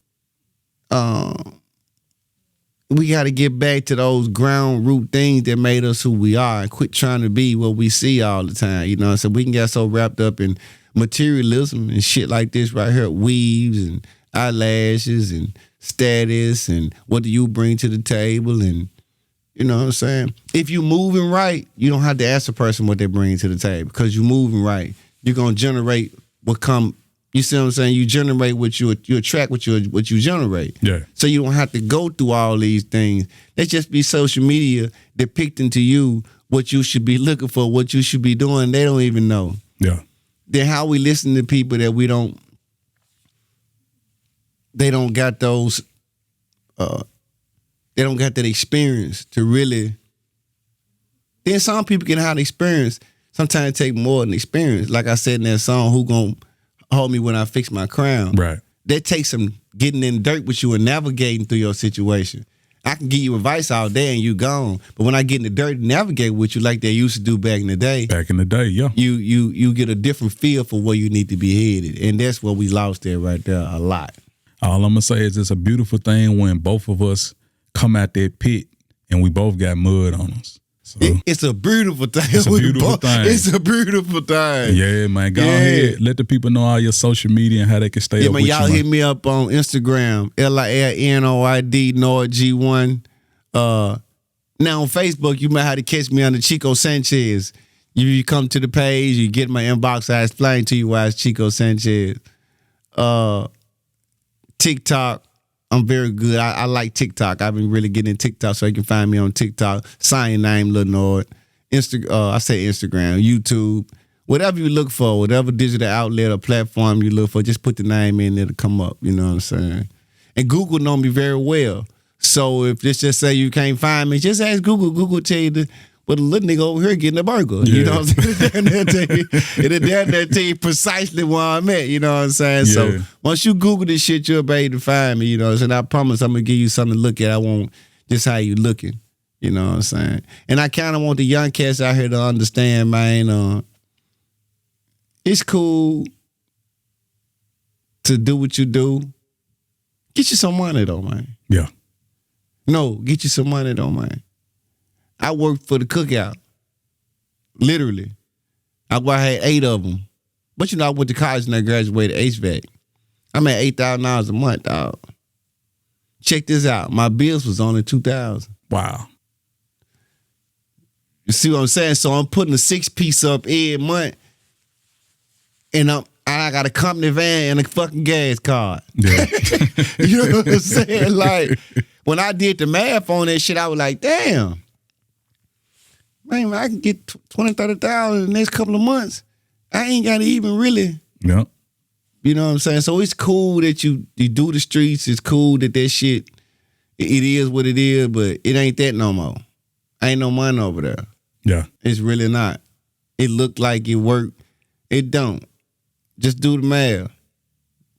[SPEAKER 2] we got to get back to those ground root things that made us who we are and quit trying to be what we see all the time. You know, so we can get so wrapped up in materialism and shit like this right here, weaves and eyelashes and status and what do you bring to the table, and you know what I'm saying? If you moving right, you don't have to ask a person what they bring to the table because you moving right. You're going to generate what come. You see what I'm saying? You generate what you attract what you generate.
[SPEAKER 1] Yeah.
[SPEAKER 2] So you don't have to go through all these things. They just be social media depicting to you what you should be looking for, what you should be doing. They don't even know.
[SPEAKER 1] Yeah.
[SPEAKER 2] Then how we listen to people that they don't got those, they don't got that experience to really. Then some people can have the experience. Sometimes it take more than experience. Like I said in that song, who gonna hold me when I fix my crown?
[SPEAKER 1] Right.
[SPEAKER 2] That takes some getting in the dirt with you and navigating through your situation. I can give you advice all day and you gone. But when I get in the dirt and navigate with you like they used to do back in the day,
[SPEAKER 1] Yeah.
[SPEAKER 2] you get a different feel for where you need to be headed. And that's what we lost there right there a lot.
[SPEAKER 1] All I'm gonna say is it's a beautiful thing when both of us come out that pit and we both got mud on us. So
[SPEAKER 2] It's a beautiful thing.
[SPEAKER 1] It's a beautiful thing.
[SPEAKER 2] It's a beautiful thing.
[SPEAKER 1] yeah, man. Go ahead. Let the people know all your social media and how they can stay up
[SPEAKER 2] man,
[SPEAKER 1] with
[SPEAKER 2] y'all
[SPEAKER 1] you.
[SPEAKER 2] hit me up on Instagram, LILNOID Noid G1. Now on Facebook, you might have to catch me under Chico Sanchez. You come to the page, you get my inbox, I explain to you why it's Chico Sanchez. TikTok, I'm very good. I like TikTok. I've been really getting in TikTok, so you can find me on TikTok. Sign your name, Lil Noid. I say Instagram, YouTube, whatever you look for, whatever digital outlet or platform you look for, just put the name in, it'll come up. You know what I'm saying? And Google know me very well. So if this just say you can't find me, just ask Google. Google tell you but a little nigga over here getting a burger. Yeah. You know what I'm saying? They'll tell you precisely where I'm at. You know what I'm saying? Yeah. So once you Google this shit, you'll be able to find me. You know what I'm saying? I promise I'm going to give you something to look at. I want just how you looking. You know what I'm saying? And I kind of want the young cats out here to understand, man, it's cool to do what you do. Get you some money, though, man.
[SPEAKER 1] Yeah.
[SPEAKER 2] No, get you some money, though, man. I worked for the cookout. Literally. I had 8 of them. But, I went to college and I graduated HVAC. I made $8,000 a month, dog. Check this out. My bills was only $2,000.
[SPEAKER 1] Wow.
[SPEAKER 2] You see what I'm saying? So I'm putting a 6-piece up every month, and I got a company van and a fucking gas card. Yeah. You know what I'm saying? Like, when I did the math on that shit, I was like, damn. Man, I can get 20, 30,000 in the next couple of months. I ain't got to even really.
[SPEAKER 1] Yeah.
[SPEAKER 2] You know what I'm saying? So it's cool that you do the streets. It's cool that shit, it is what it is, but it ain't that no more. Ain't no money over there.
[SPEAKER 1] Yeah.
[SPEAKER 2] It's really not. It looked like it worked. It don't. Just do the math.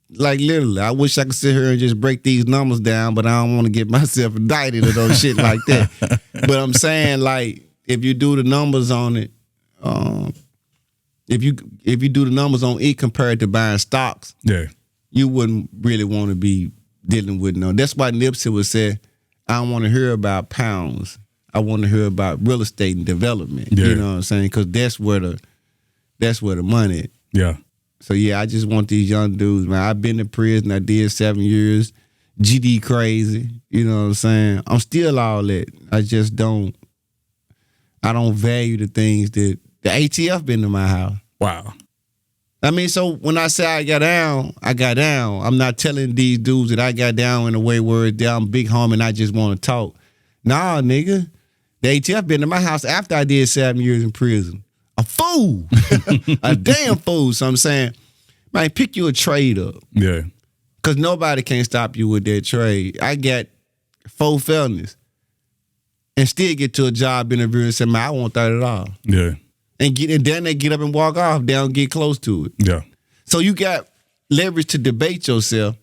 [SPEAKER 2] Like, literally, I wish I could sit here and just break these numbers down, but I don't want to get myself indicted or those shit like that. But I'm saying, like, if you do the numbers on it, if you do the numbers on it compared to buying stocks,
[SPEAKER 1] yeah,
[SPEAKER 2] you wouldn't really want to be dealing with no. That's why Nipsey would say, I don't want to hear about pounds. I want to hear about real estate and development. Yeah. You know what I'm saying? Because that's where the money is.
[SPEAKER 1] Yeah.
[SPEAKER 2] So yeah, I just want these young dudes, man. I've been in prison. I did 7 years. GD crazy. You know what I'm saying? I'm still all that. I don't value the things that the ATF been to my house.
[SPEAKER 1] Wow.
[SPEAKER 2] I mean, so when I say I got down, I got down. I'm not telling these dudes that I got down in a way where I'm big homie and I just want to talk. Nah, nigga. The ATF been to my house after I did 7 years in prison. A fool. A damn fool. So I'm saying, man, pick you a trade up.
[SPEAKER 1] Yeah.
[SPEAKER 2] Because nobody can stop you with that trade. I got 4 felonies and still get to a job interview and say, man, I want $30.
[SPEAKER 1] Yeah.
[SPEAKER 2] And then they get up and walk off. They don't get close to it.
[SPEAKER 1] Yeah.
[SPEAKER 2] So you got leverage to debate yourself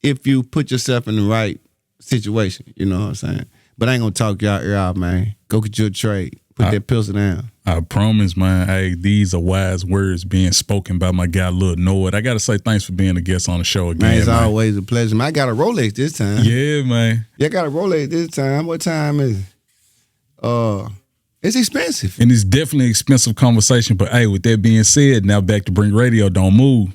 [SPEAKER 2] if you put yourself in the right situation. You know what I'm saying? But I ain't gonna talk y'all ear out, man. Go get your trade. Put that pistol down.
[SPEAKER 1] I promise, man. Hey, these are wise words being spoken by my guy Lil Noid. I gotta say thanks for being a guest on the show again.
[SPEAKER 2] Man, it's always a pleasure. Man, I got a Rolex this time.
[SPEAKER 1] Yeah, man.
[SPEAKER 2] Yeah, I got a Rolex this time. What time is it? It's expensive.
[SPEAKER 1] And it's definitely an expensive conversation. But hey, with that being said, now back to Brink Radio. Don't move.